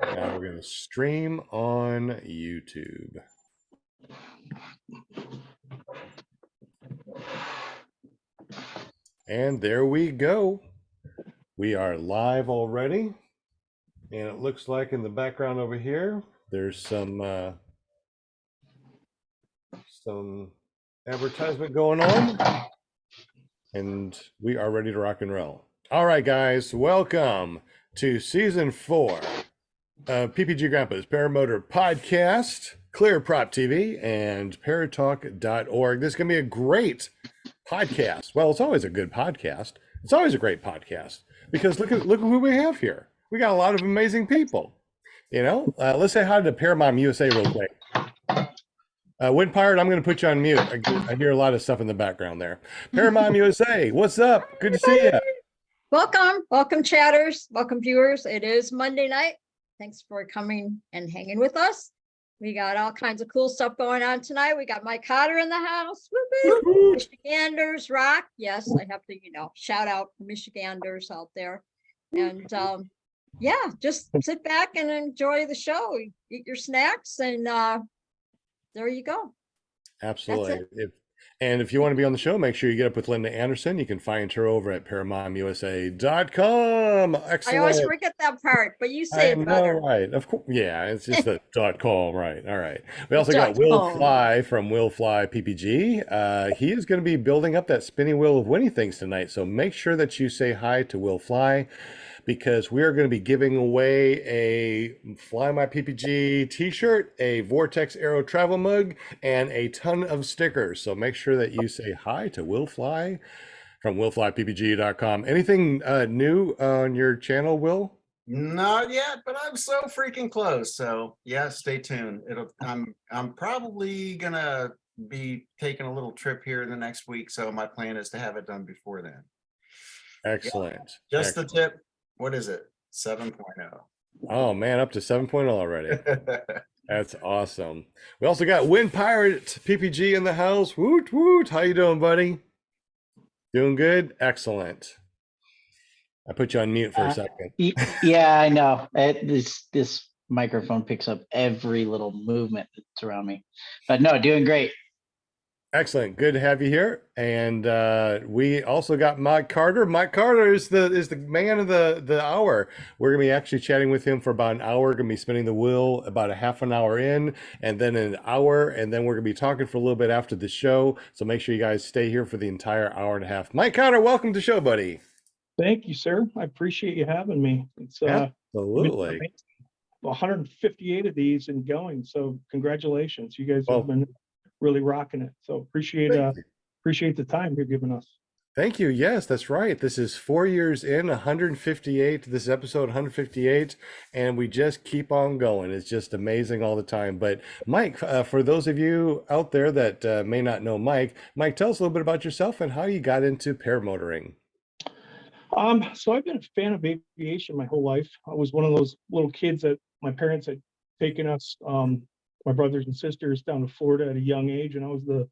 Now we're going to stream on YouTube. And there we go. We are live already. And it looks like in the background over here, there's some advertisement going on. And we are ready to rock and roll. All right, guys, welcome to season 4 of PPG Grandpa's Paramotor podcast, Clear Prop TV, and paratalk.org. This is going to be a great podcast. Well, it's always a good podcast. It's always a great podcast because look at who we have here. We got a lot of amazing people. You know, let's say hi to Paramount USA real quick. Wind Pirate, I'm going to put you on mute. I hear a lot of stuff in the background there. Paramount USA, what's up? Good to see you. Welcome chatters, welcome viewers. It is Monday night. Thanks for coming and hanging with us. We got all kinds of cool stuff going on tonight. We got Mike Cotter in the house. Woo-hoo. Michiganders rock. Yes, I have to, shout out Michiganders out there. And yeah, just sit back and enjoy the show. Eat your snacks and there you go. Absolutely. If you want to be on the show, make sure you get up with Linda Anderson. You can find her over at ParamountUSA.com. Excellent. I always forget that part, but you say it better. Right. Of course. Yeah, it's just the .com. Right. All right. We also got Will Fly from Will Fly PPG. He is going to be building up that spinning wheel of winning things tonight. So make sure that you say hi to Will Fly, because we are going to be giving away a FlyMiPPG t-shirt, a Vortex Aero travel mug, and a ton of stickers. So make sure that you say hi to Will Fly from willflyppg.com. Anything new on your channel, Will? Not yet, but I'm so freaking close. So yeah, stay tuned. I'm probably gonna be taking a little trip here in the next week. So my plan is to have it done before then. Excellent. Yeah, just Excellent. the tip. What is it? 7.0. Oh man, up to 7.0 already. That's awesome. We also got Wind Pirate PPG in the house. Woot woot. How you doing, buddy? Doing good? Excellent. I put you on mute for a second. Yeah, I know. This microphone picks up every little movement that's around me. But no, doing great. Excellent. Good to have you here. And we also got Mike Carter. Mike Carter is the man of the hour. We're going to be actually chatting with him for about an hour. We're going to be spinning the wheel about a half an hour in, and then an hour, and then we're going to be talking for a little bit after the show. So make sure you guys stay here for the entire hour and a half. Mike Carter, welcome to the show, buddy. Thank you, sir. I appreciate you having me. It's absolutely 158 of these and going. So congratulations. You guys have been really rocking it. So appreciate the time you're giving us. Thank you. Yes, that's right. This is 4 years in, 158. This is episode 158, and we just keep on going. It's just amazing all the time. But Mike, for those of you out there that may not know Mike, tell us a little bit about yourself and how you got into paramotoring. So I've been a fan of aviation my whole life. I was one of those little kids that my parents had taken us, my brothers and sisters, down to Florida at a young age, and I was the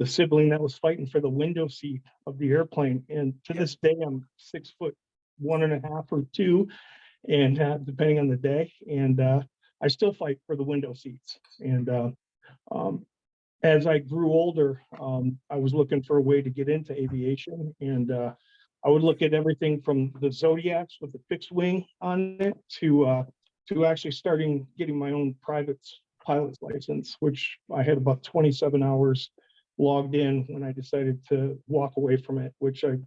sibling that was fighting for the window seat of the airplane. And to this day, I'm 6'1.5" or 2, and depending on the day. And I still fight for the window seats. And as I grew older, I was looking for a way to get into aviation, and I would look at everything from the Zodiacs with the fixed wing on it to actually getting my own private pilot's license, which I had about 27 hours logged in when I decided to walk away from it, which I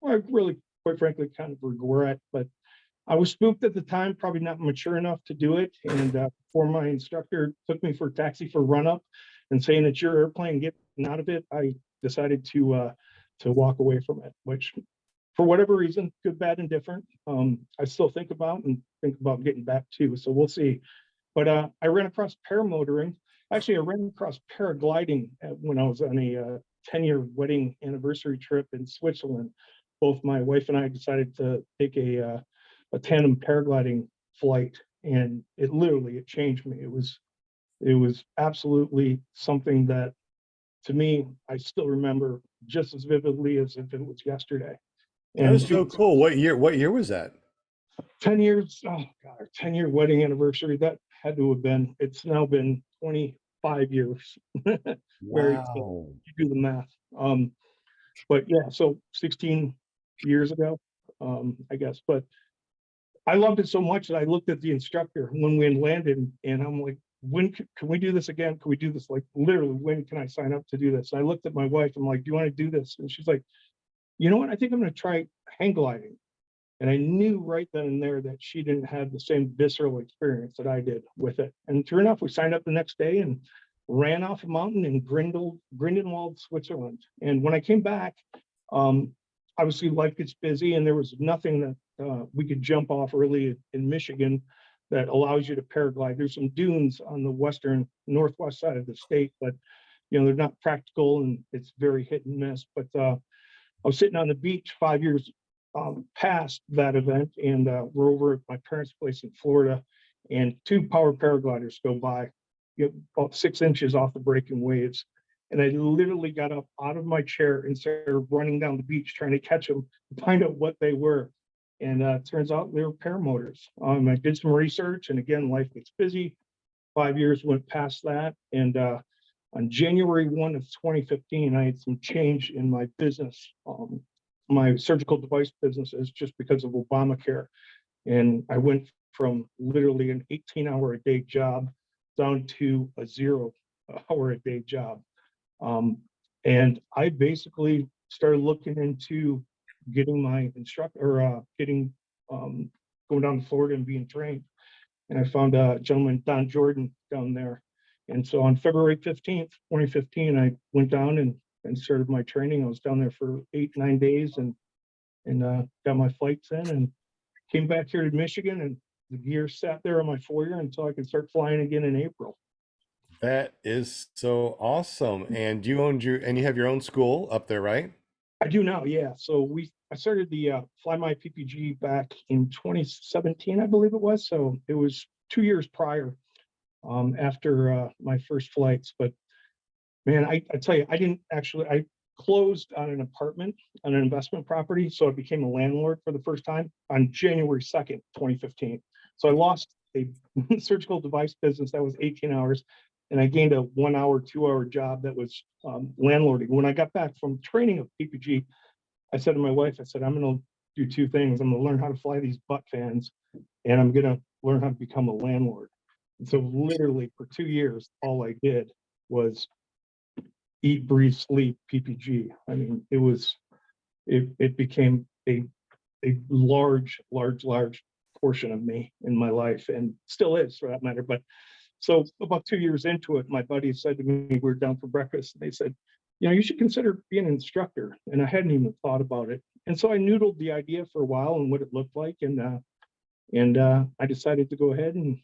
really, quite frankly, kind of regret. But I was spooked at the time, probably not mature enough to do it. And before my instructor took me for a taxi for run up and saying it's your airplane, getting out of it, I decided to walk away from it, which, for whatever reason, good, bad, and different, I still think about getting back to. So we'll see. But I ran across paramotoring. Actually, I ran across paragliding when I was on a 10-year wedding anniversary trip in Switzerland. Both my wife and I decided to take a tandem paragliding flight, and it changed me. It was absolutely something that, to me, I still remember just as vividly as if it was yesterday. And that was so cool. What year was that? 10 years, oh God, our 10-year wedding anniversary, that had to have been, it's now been 25 years married, so Wow. you do the math. But yeah, so 16 years ago, I guess, but I loved it so much that I looked at the instructor when we landed and I'm like, when can we do this again? Can we do this? Like literally, when can I sign up to do this? And I looked at my wife, I'm like, do you want to do this? And she's like, you know what? I think I'm going to try hang gliding. And I knew right then and there that she didn't have the same visceral experience that I did with it. And sure enough, we signed up the next day and ran off a mountain in Grindelwald, Switzerland. And when I came back, obviously life gets busy and there was nothing that we could jump off early in Michigan that allows you to paraglide. There's some dunes on the northwest side of the state, but they're not practical and it's very hit and miss. But I was sitting on the beach 5 years past that event, and we're over at my parents' place in Florida, and two power paragliders go by, about 6 inches off the breaking waves. And I literally got up out of my chair and started running down the beach trying to catch them, to find out what they were. And it turns out they were paramotors. I did some research, and again, life gets busy. 5 years went past that, and on January 1 of 2015, I had some change in my business. My surgical device businesses, just because of Obamacare. And I went from literally an 18-hour-a-day job down to a 0-hour-a-day job. And I basically started looking into getting my going down to Florida and being trained. And I found a gentleman, Don Jordan, down there. And so on February 15th, 2015, I went down and started my training. I was down there for 8-9 days and got my flights in and came back here to Michigan, and the gear sat there on my foyer until I could start flying again in April. That is so awesome. And you have your own school up there, right? I do now, yeah. So I started the FlyMiPPG back in 2017, I believe it was. So it was 2 years prior, after my first flights. But man, I tell you, I closed on an apartment on an investment property. So I became a landlord for the first time on January 2nd, 2015. So I lost a surgical device business that was 18 hours. And I gained a 1 hour, 2 hour job that was landlording. When I got back from training of PPG, I said to my wife, I said, I'm going to do two things. I'm going to learn how to fly these butt fans, and I'm going to learn how to become a landlord. And so literally for 2 years, all I did was eat, breathe, sleep PPG. I mean, it became a large portion of me in my life, and still is for that matter. But so about 2 years into it, my buddy said to me, we were down for breakfast, and they said, you should consider being an instructor. And I hadn't even thought about it. And so I noodled the idea for a while and what it looked like. And I decided to go ahead and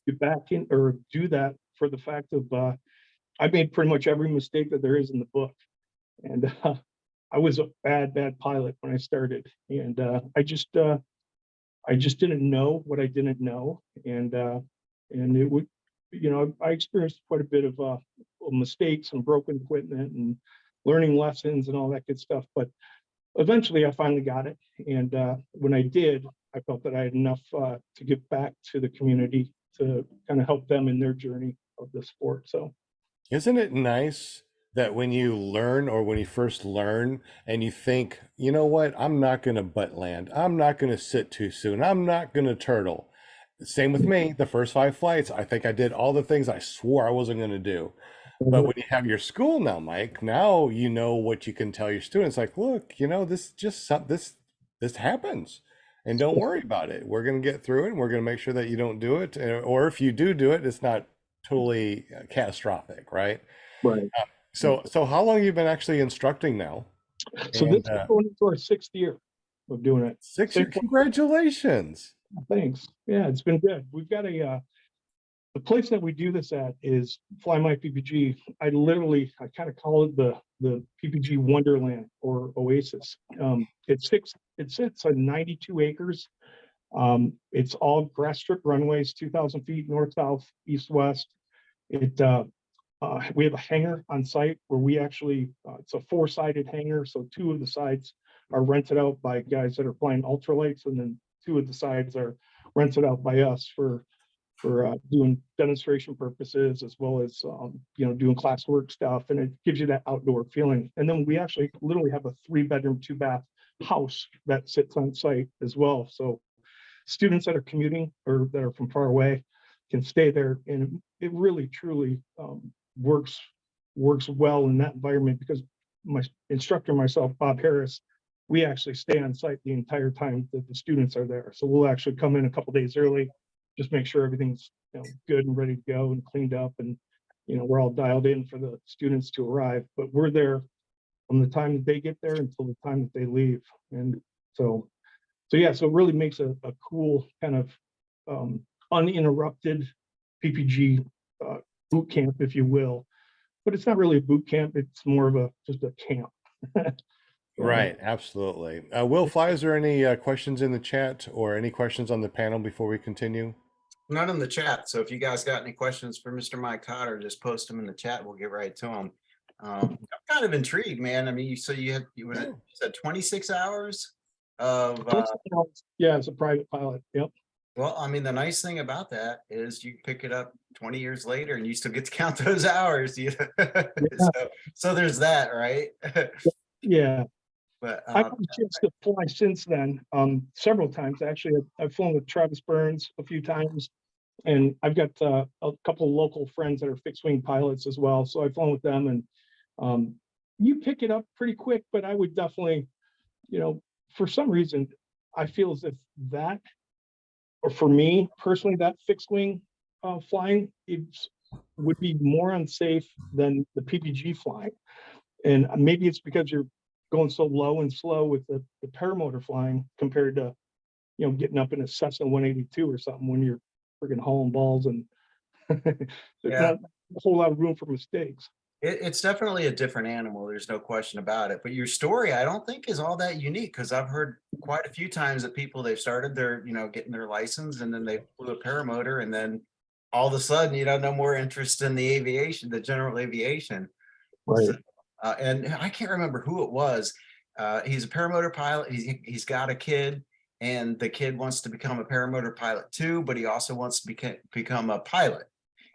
get back in, or do that, for the fact of I made pretty much every mistake that there is in the book. And I was a bad pilot when I started. And I just didn't know what I didn't know. And it would, I experienced quite a bit of mistakes and broken equipment and learning lessons and all that good stuff. But eventually I finally got it. And when I did, I felt that I had enough to give back to the community to kind of help them in their journey of the sport. So isn't it nice that when you learn, or when you first learn and you think, you know what, I'm not going to butt land, I'm not going to sit too soon, I'm not going to turtle. Same with me. The first 5 flights, I think I did all the things I swore I wasn't going to do. But when you have your school now, Mike, now you know what you can tell your students. Like, look, this happens, and don't worry about it. We're going to get through it, and we're going to make sure that you don't do it. Or if you do it, it's not totally catastrophic, right? right. So how long have you been actually instructing now? So this is going into our 6th year of doing it. 6 years. Congratulations. Thanks. Yeah, it's been good. We've got the place that we do this at is FlyMiPPG. I kind of call it the PPG Wonderland or Oasis. It sits on 92 acres. It's all grass strip runways, 2,000 feet north, south, east, west. We have a hangar on site where we actually, it's a 4-sided hangar. So 2 of the sides are rented out by guys that are flying ultralights, and then 2 of the sides are rented out by us for doing demonstration purposes, as well as doing classwork stuff, and it gives you that outdoor feeling. And then we actually literally have a 3-bedroom, 2-bath house that sits on site as well. So students that are commuting or that are from far away can stay there, and it really truly works well in that environment, because my instructor, myself, Bob Harris, we actually stay on site the entire time that the students are there. So we'll actually come in a couple days early, just make sure everything's good and ready to go and cleaned up, and we're all dialed in for the students to arrive. But we're there from the time that they get there until the time that they leave. And so it really makes a cool kind of uninterrupted PPG boot camp, if you will. But it's not really a boot camp, it's more of just a camp. Right, absolutely. Will Fly, is there any questions in the chat or any questions on the panel before we continue? Not in the chat. So if you guys got any questions for Mr. Mike Cotter, just post them in the chat. We'll get right to them. I'm kind of intrigued, man. I mean, you said 26 hours of. Yeah, it's a private pilot. Yep. Well, I mean, the nice thing about that is you pick it up 20 years later and you still get to count those hours. So there's that, right? Yeah. But I've had a chance to fly since then, several times actually. I've flown with Travis Burns a few times, and I've got a couple of local friends that are fixed wing pilots as well. So I've flown with them, and you pick it up pretty quick. But I would definitely, for some reason, I feel as if that, or for me personally, that fixed wing flying would be more unsafe than the PPG flying. And maybe it's because you're going so low and slow with the paramotor flying compared to, getting up in a Cessna 182 or something when you're freaking hauling balls, and there's not a whole lot of room for mistakes. It's definitely a different animal. There's no question about it. But your story, I don't think, is all that unique, because I've heard quite a few times that people, they've started their, getting their license, and then they flew a paramotor, and then all of a sudden, no more interest in the aviation, the general aviation. Right. So, and I can't remember who it was. He's a paramotor pilot. He's got a kid, and the kid wants to become a paramotor pilot too, but he also wants to become a pilot.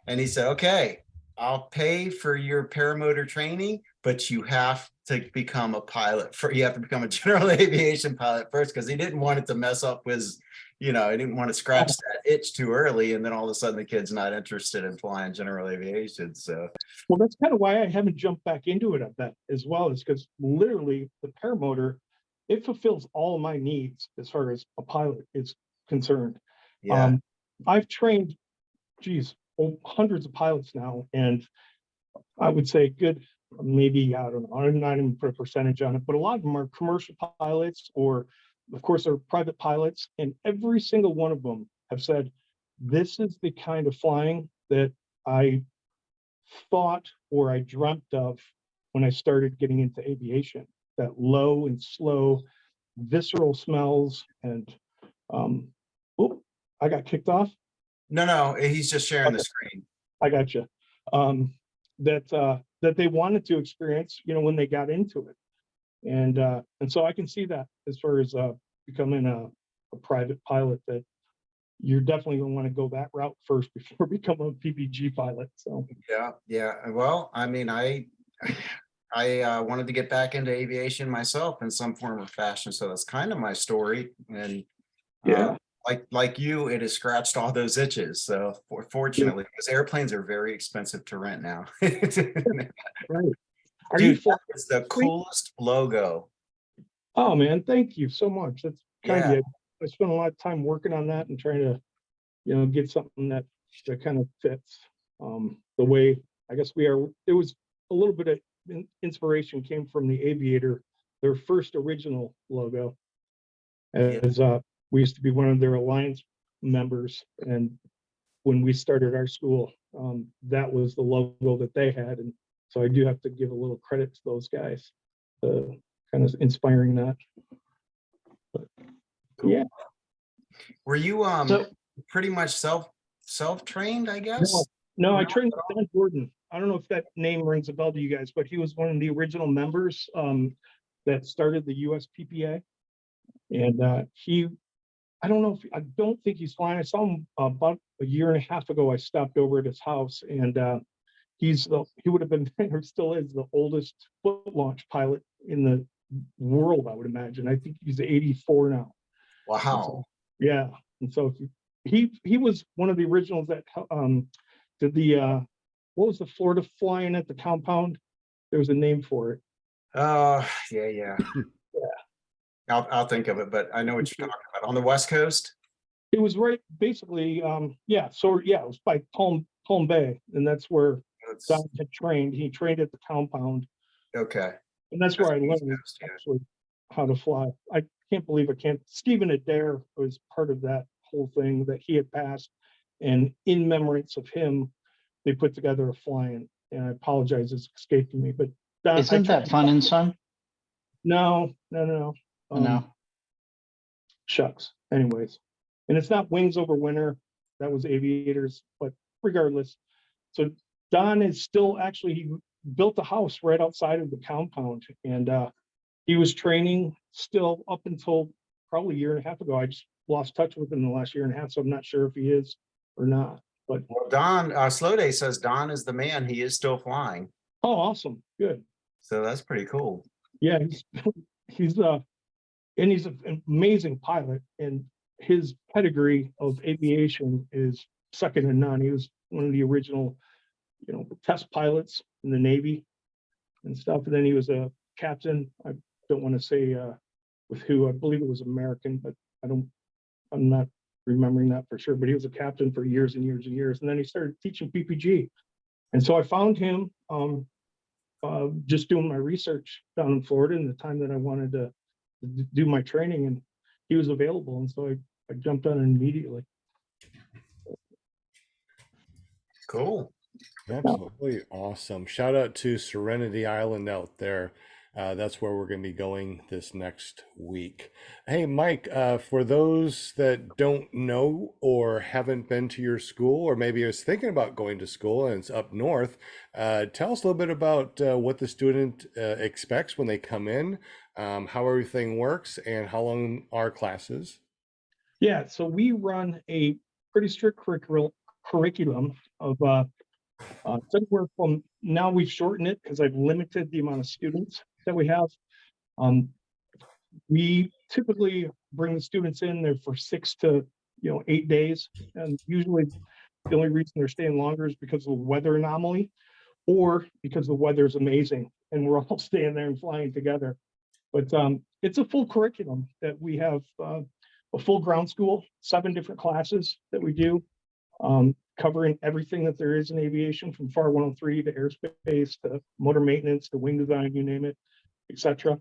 And he said, okay, I'll pay for your paramotor training, but you have to become a pilot. You have to become a general aviation pilot first, because he didn't want it to mess up his, he didn't want to scratch that itch too early, and then all of a sudden the kid's not interested in flying general aviation. So, well, that's kind of why I haven't jumped back into it at that as well, is because literally the paramotor, it fulfills all of my needs as far as a pilot is concerned. yeah. I've trained, hundreds of pilots now, and I would say good, maybe, I don't know, I'm not even put a percentage on it, but a lot of them are commercial pilots, or of course they're private pilots, and every single one of them have said, this is the kind of flying that I thought, or I dreamt of when I started getting into aviation, that low and slow, visceral smells. And I got kicked off. No, he's just sharing the screen. I got you. That they wanted to experience, when they got into it. And so I can see that as far as becoming a private pilot, that you're definitely going to want to go that route first before becoming a PPG pilot. So Yeah. Well, I mean, I wanted to get back into aviation myself in some form or fashion, so that's kind of my story. And like you, it has scratched all those itches. So fortunately, because airplanes are very expensive to rent now. Right. Dude, it's the coolest logo. Oh man, thank you so much. That's kind of Yeah. you. I spent a lot of time working on that and trying to, get something that kind of fits the way I guess we are. It was a little bit of inspiration came from the Aviator, their first original logo, as we used to be one of their alliance members, and when we started our school, that was the logo that they had, and so I do have to give a little credit to those guys, kind of inspiring that. But, Cool. yeah. Were you pretty much self-trained, I guess? No, I trained with Don Gordon. I don't know if that name rings a bell to you guys, but he was one of the original members that started the USPPA, and he I don't know I don't think he's flying. I saw him about a year and a half ago. I stopped over at his house, and he would have been, or still is, the oldest foot launch pilot in the world, I would imagine. I think he's 84 now. Wow. Yeah, and so he was one of the originals that did the what was the Florida flying at the compound? There was a name for it. Yeah. I'll think of it, but I know what you're talking about. On the West Coast? It was right, basically, yeah. So yeah, it was by Palm Bay, and that's where Don had trained. He trained at the compound, Okay. and that's where I East learned Coast, yeah. actually how to fly. I can't believe I can't. Stephen Adair was part of that whole thing that he had passed, and in remembrance of him, they put together a flying. And I apologize, it's escaping me, but Isn't that Fun and Son? No. No. Shucks. Anyways, and it's not Wings Over Winter. That was Aviators, but regardless. So Don is still actually, he built a house right outside of the compound, and he was training still up until probably a year and a half ago. I just lost touch with him in the last year and a half, so I'm not sure if he is or not. But Well, Don, Slow Day says Don is the man. He is still flying. oh, awesome, good. So that's pretty cool. Yeah, he's and he's an amazing pilot, and his pedigree of aviation is second to none. He was one of the original, test pilots in the Navy and stuff. And then he was a captain. I don't want to say with who. I believe it was American, but I'm not remembering that for sure. But he was a captain for years and years and years. And then he started teaching PPG. And so I found him just doing my research down in Florida in the time that I wanted to do my training, and he was available, and so I jumped on it immediately. Cool. Absolutely awesome. Shout out to Serenity Island out there. That's where we're going to be going this next week. Hey, Mike, for those that don't know or haven't been to your school, or maybe is thinking about going to school and it's up north, tell us a little bit about what the student expects when they come in, how everything works, and how long are classes? Yeah, so we run a pretty strict curriculum of anywhere from, now we've shortened it because I've limited the amount of students that we have. We typically bring the students in there for 6 to 8 days, and usually the only reason they're staying longer is because of the weather anomaly, or because the weather is amazing and we're all staying there and flying together. But it's a full curriculum that we have, a full ground school, 7 different classes that we do, covering everything that there is in aviation, from FAR 103 to airspace to motor maintenance to wing design, you name it, etc.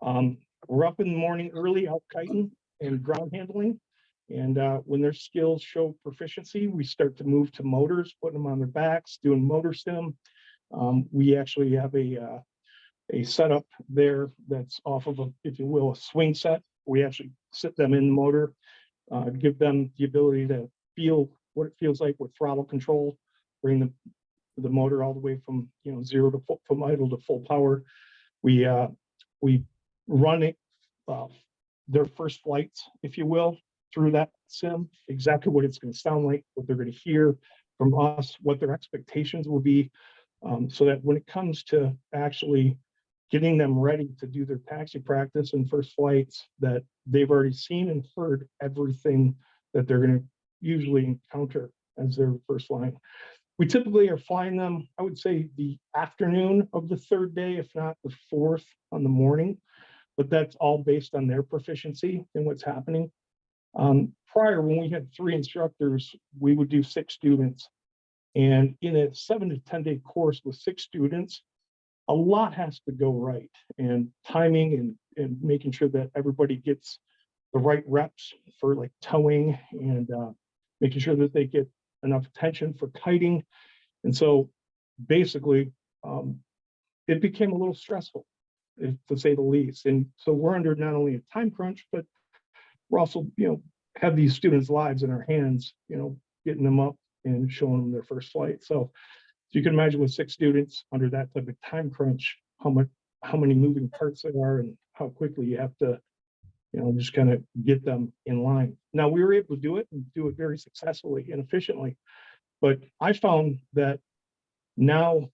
We're up in the morning early, out kiting and ground handling. And when their skills show proficiency, we start to move to motors, putting them on their backs, doing motor sim. We actually have a setup there that's off of if you will, a swing set. We actually sit them in the motor, give them the ability to feel what it feels like with throttle control, bring the motor all the way from 0 to from idle to full power. We run it their first flights, if you will, through that sim, exactly what it's going to sound like, what they're going to hear from us, what their expectations will be, so that when it comes to actually getting them ready to do their taxi practice and first flights, that they've already seen and heard everything that they're going to usually encounter as their first flying. We typically are flying them, I would say, the afternoon of the 3rd day, if not the 4th on the morning, but that's all based on their proficiency and what's happening. Prior, when we had 3 instructors, we would do 6 students. And in a 7 to 10 day course with 6 students, a lot has to go right, and timing and making sure that everybody gets the right reps for like towing, and making sure that they get enough attention for kiting. And so basically, it became a little stressful, to say the least. And so we're under not only a time crunch, but we're also, have these students' lives in our hands, getting them up and showing them their first flight. So you can imagine with 6 students under that type of time crunch, how many moving parts there are and how quickly you have to just kind of get them in line. Now, we were able to do it and do it very successfully and efficiently. But I found that now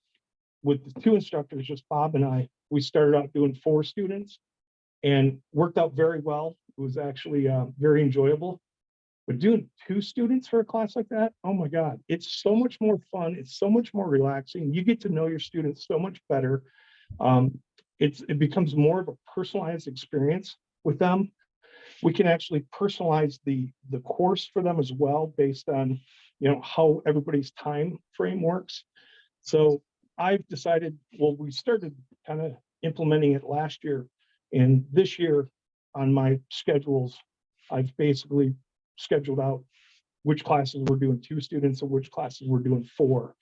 with the 2 instructors, just Bob and I, we started out doing 4 students and worked out very well. It was actually very enjoyable. But doing 2 students for a class like that, oh my God, it's so much more fun. It's so much more relaxing. You get to know your students so much better. It becomes more of a personalized experience with them. We can actually personalize the course for them as well based on how everybody's time frame works. So I've decided, well, we started kind of implementing it last year, and this year on my schedules, I've basically scheduled out which classes we're doing 2 students and which classes we're doing 4.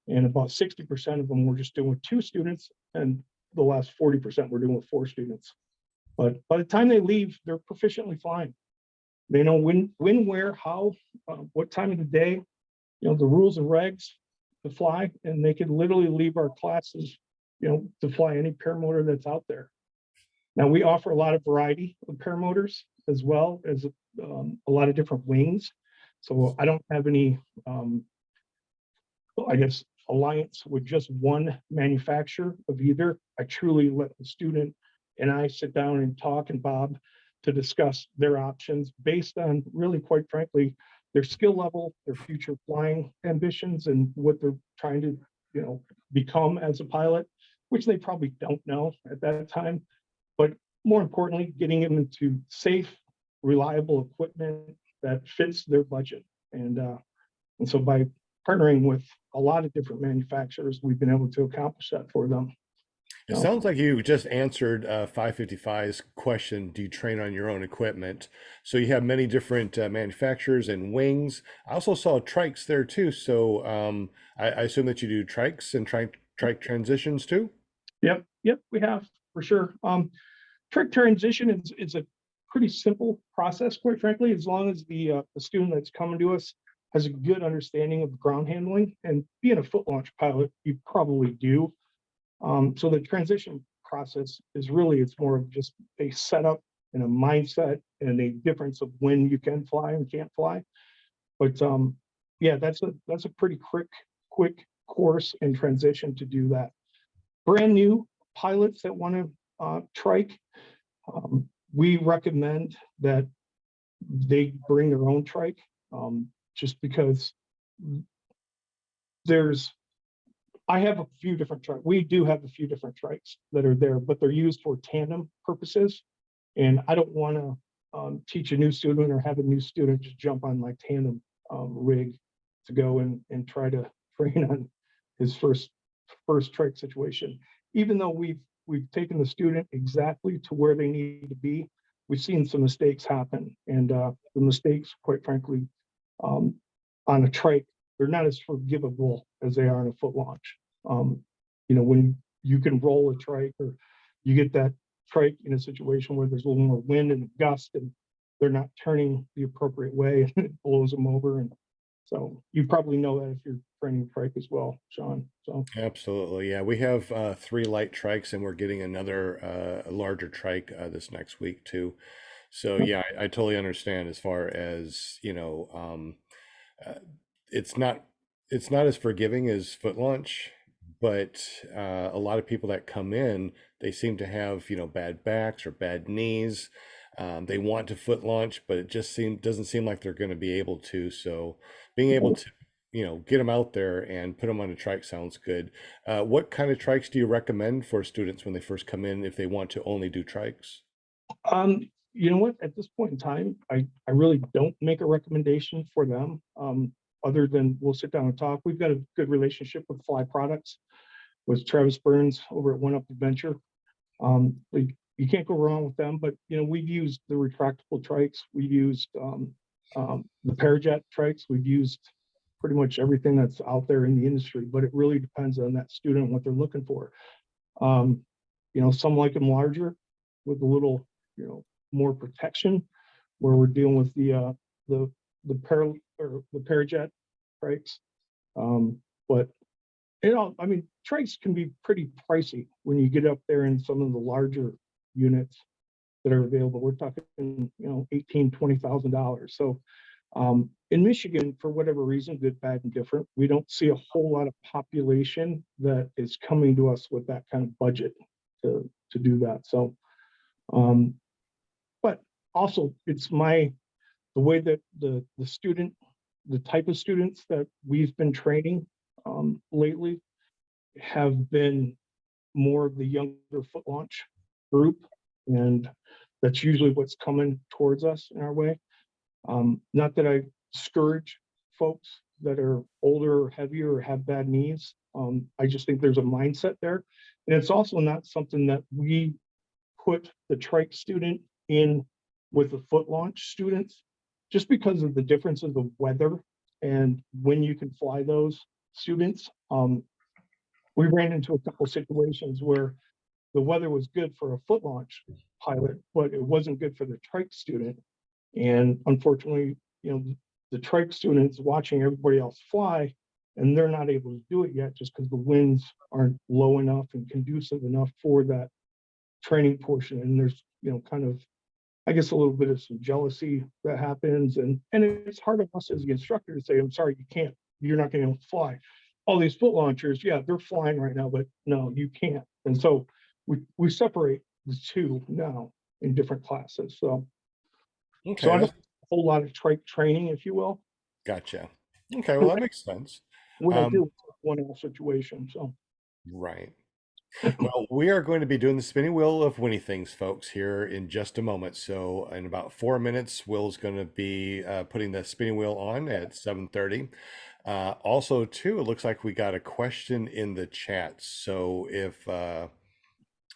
And about 60% of them we're just doing with 2 students, and the last 40% we're doing with 4 students. But by the time they leave, they're proficiently flying. They know when, where, how, what time of the day, the rules and regs to fly, and they can literally leave our classes, to fly any paramotor that's out there. Now, we offer a lot of variety of paramotors as well as a lot of different wings. So I don't have any, I guess, alliance with just one manufacturer of either. I truly let the student and I sit down and talk, and Bob, to discuss their options based on, really, quite frankly, their skill level, their future flying ambitions, and what they're trying to, become as a pilot, which they probably don't know at that time. But more importantly, getting them into safe, reliable equipment that fits their budget. And so by partnering with a lot of different manufacturers, we've been able to accomplish that for them. It sounds like you just answered 555's question, do you train on your own equipment? So you have many different manufacturers and wings. I also saw trikes there too. So I assume that you do trikes and trike transitions too? Yep, we have, for sure. Trike transition is a pretty simple process, quite frankly, as long as the student that's coming to us has a good understanding of ground handling. And being a foot launch pilot, you probably do. So the transition process is really, it's more of just a setup and a mindset and a difference of when you can fly and can't fly. But yeah, that's a pretty quick course and transition to do that. Brand new pilots that want to trike, we recommend that they bring their own trike, just because I have a few different trikes. We do have a few different trikes that are there, but they're used for tandem purposes. And I don't want to teach a new student or have a new student just jump on my tandem rig to go and try to train on his first trike situation. Even though we've taken the student exactly to where they need to be, we've seen some mistakes happen. And the mistakes, quite frankly, on a trike, they're not as forgivable as they are on a foot launch. When you can roll a trike, or you get that trike in a situation where there's a little more wind and gust, and they're not turning the appropriate way, and it blows them over. And so you probably know that if you're training trike as well, Sean. So Absolutely, yeah. We have 3 light trikes, and we're getting another larger trike this next week too. So yeah, I totally understand as far as it's not as forgiving as foot launch, but a lot of people that come in, they seem to have bad backs or bad knees. They want to foot launch, but it just doesn't seem like they're going to be able to. So being able to get them out there and put them on a trike sounds good. What kind of trikes do you recommend for students when they first come in if they want to only do trikes? You know what? At this point in time, I really don't make a recommendation for them, other than we'll sit down and talk. We've got a good relationship with Fly Products, with Travis Burns over at One Up Adventure. You can't go wrong with them. But we've used the retractable trikes. We've used the Parajet trikes. We've used pretty much everything that's out there in the industry. But it really depends on that student and what they're looking for. Some like them larger with a little more protection, where we're dealing with the Parajet trikes. But trikes can be pretty pricey when you get up there in some of the larger units. that are available. We're talking, $18,000-$20,000. So in Michigan, for whatever reason, good, bad, and different, we don't see a whole lot of population that is coming to us with that kind of budget to do that. So, but also it's the way that the type of students that we've been training lately have been more of the younger foot launch group, and that's usually what's coming towards us in our way. Not that I discourage folks that are older or heavier or have bad knees. I just think there's a mindset there. And it's also not something that we put the trike student in with the foot launch students, just because of the differences of weather and when you can fly those students. We ran into a couple situations where the weather was good for a foot launch pilot, but it wasn't good for the trike student. And unfortunately, the trike students watching everybody else fly, and they're not able to do it yet just because the winds aren't low enough and conducive enough for that training portion. And there's, kind of, I guess, a little bit of some jealousy that happens. And it's hard on us as the instructor to say, I'm sorry, you're not going to fly. All these foot launchers, yeah, they're flying right now, but no, you can't. And so we separate the two now in different classes. So I Okay. don't have a whole lot of trike training, if you will. Gotcha. Okay. Well, that makes sense. What I do, one-off situation. So Right. Well, we are going to be doing the spinning wheel of Winnie Things, folks, here in just a moment. So in about 4 minutes, Will's going to be putting the spinning wheel on at 7:30. Also, too, it looks like we got a question in the chat. So if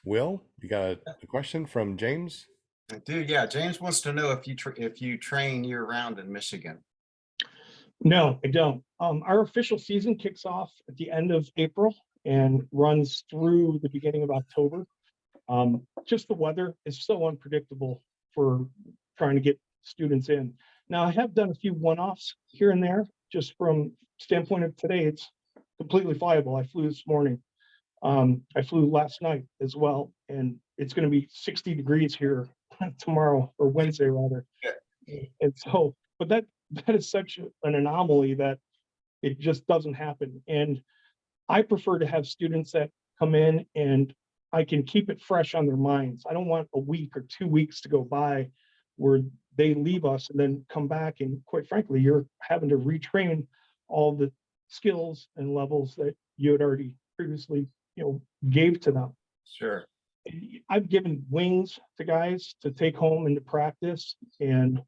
Will, you got a question from James? I do, yeah. James wants to know if you train year round in Michigan. no, I don't. Our official season kicks off at the end of April and runs through the beginning of October. Just the weather is so unpredictable for trying to get students in. Now, I have done a few one-offs here and there, just from standpoint of today, it's completely flyable. I flew this morning. I flew last night as well, and it's going to be 60 degrees here tomorrow, or Wednesday rather. And so, but that is such an anomaly that it just doesn't happen. And I prefer to have students that come in and I can keep it fresh on their minds. I don't want a week or 2 weeks to go by where they leave us and then come back, and quite frankly, you're having to retrain all the skills and levels that you had already previously, gave to them. Sure. I've given wings to guys to take home into practice, and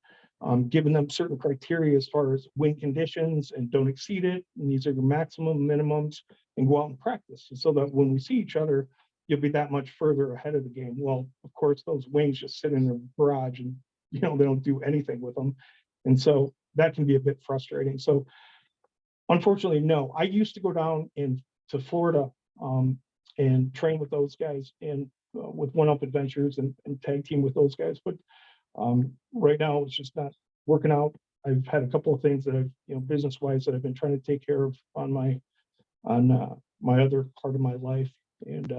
given them certain criteria as far as wing conditions and don't exceed it. And these are your maximum minimums, and go out and practice. And so that when we see each other, you'll be that much further ahead of the game. Well, of course, those wings just sit in the garage and, they don't do anything with them. And so that can be a bit frustrating. So unfortunately, no, I used to go down to Florida and train with those guys and with one-up adventures and tag team with those guys. But right now it's just not working out. I've had a couple of things that I've, business-wise, that I've been trying to take care of on my other part of my life. And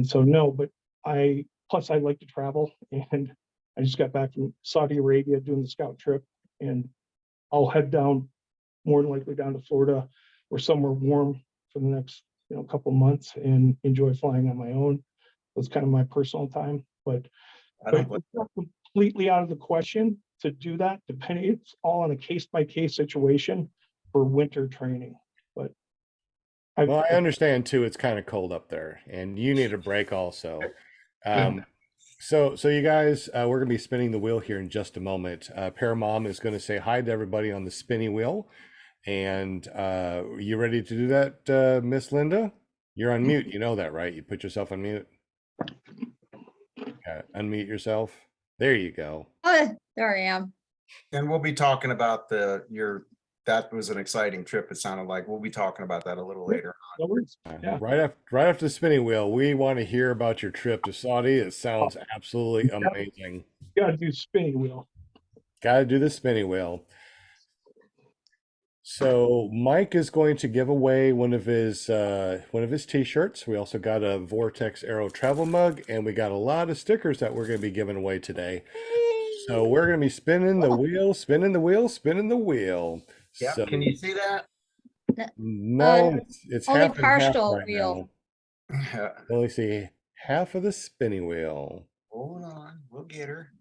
so no, but I like to travel, and I just got back from Saudi Arabia doing the scout trip, and I'll head down, more than likely down to Florida or somewhere warm for the next, couple months, and enjoy flying on my own. That's kind of my personal time, but it's not completely out of the question to do that. Depending, it's all on a case-by-case situation for winter training. But Well, I understand too, it's kind of cold up there and you need a break also. So you guys, we're going to be spinning the wheel here in just a moment. Paramom is going to say hi to everybody on the spinning wheel. And you ready to do that, Miss Linda? You're on mute. You know that, right? You put yourself on mute. Okay, unmute yourself. There you go. Oh, there I am. And we'll be talking about that was an exciting trip. It sounded like we'll be talking about that a little later. no worries. Yeah. Right after the spinning wheel, we want to hear about your trip to Saudi. It sounds absolutely amazing. You gotta do spinning wheel. Got to do the spinning wheel. So Mike is going to give away one of his t-shirts. We also got a Vortex Aero travel mug, and we got a lot of stickers that we're going to be giving away today. So we're going to be spinning the wheel, spinning the wheel, spinning the wheel. Yep. So Can you see that? no, it's only half and half partial right wheel. now. Only see half of the spinning wheel. Hold on, we'll get her.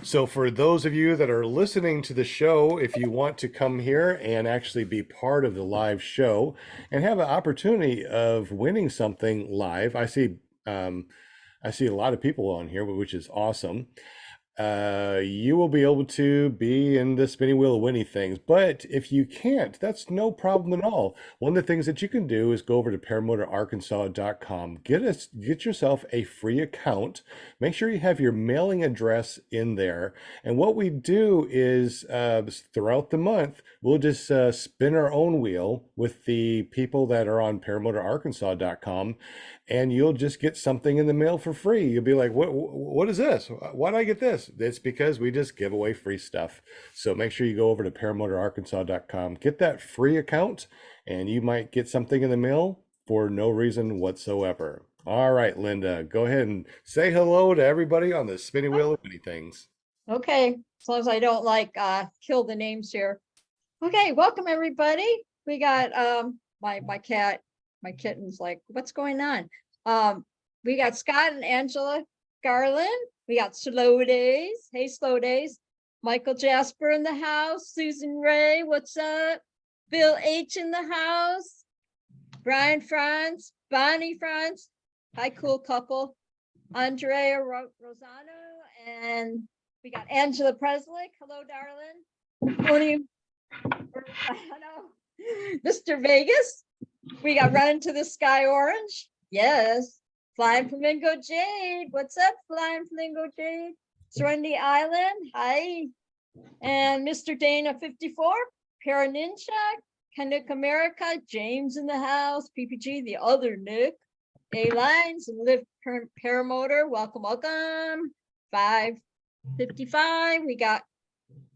So for those of you that are listening to the show, if you want to come here and actually be part of the live show and have an opportunity of winning something live, I see a lot of people on here, which is awesome. You will be able to be in the spinning wheel of winning things. But if you can't, that's no problem at all. One of the things that you can do is go over to paramotorarkansas.com, get yourself a free account. Make sure you have your mailing address in there. And what we do is throughout the month, we'll just spin our own wheel with the people that are on paramotorarkansas.com, and you'll just get something in the mail for free. You'll be like, what is this? Why did I get this? It's because we just give away free stuff. So make sure you go over to paramotorarkansas.com, get that free account, and you might get something in the mail for no reason whatsoever. All right, Linda, go ahead and say hello to everybody on the spinning wheel of many things. Okay, as long as I don't kill the names here. Okay, welcome everybody. We got my cat, my kitten's like, what's going on? We got Scott and Angela Garland. We got Slow Days. Hey, Slow Days. Michael Jasper in the house. Susan Ray, what's up? Bill H in the house. Brian Franz, Bonnie Franz. Hi, cool couple. Andrea Rosano, and we got Angela Preslick. Hello, darling. Tony Mr. Vegas. We got Running to the Sky Orange. Yes. Flying Flamingo Jade. What's up, Flying Flamingo Jade? Serenity Island. Hi. And Mr. Dana 54. Para Ninja. Canuck America. James in the house. PPG, the other Nick. A-Lines and Lift Paramotor. Welcome, welcome. 555. We got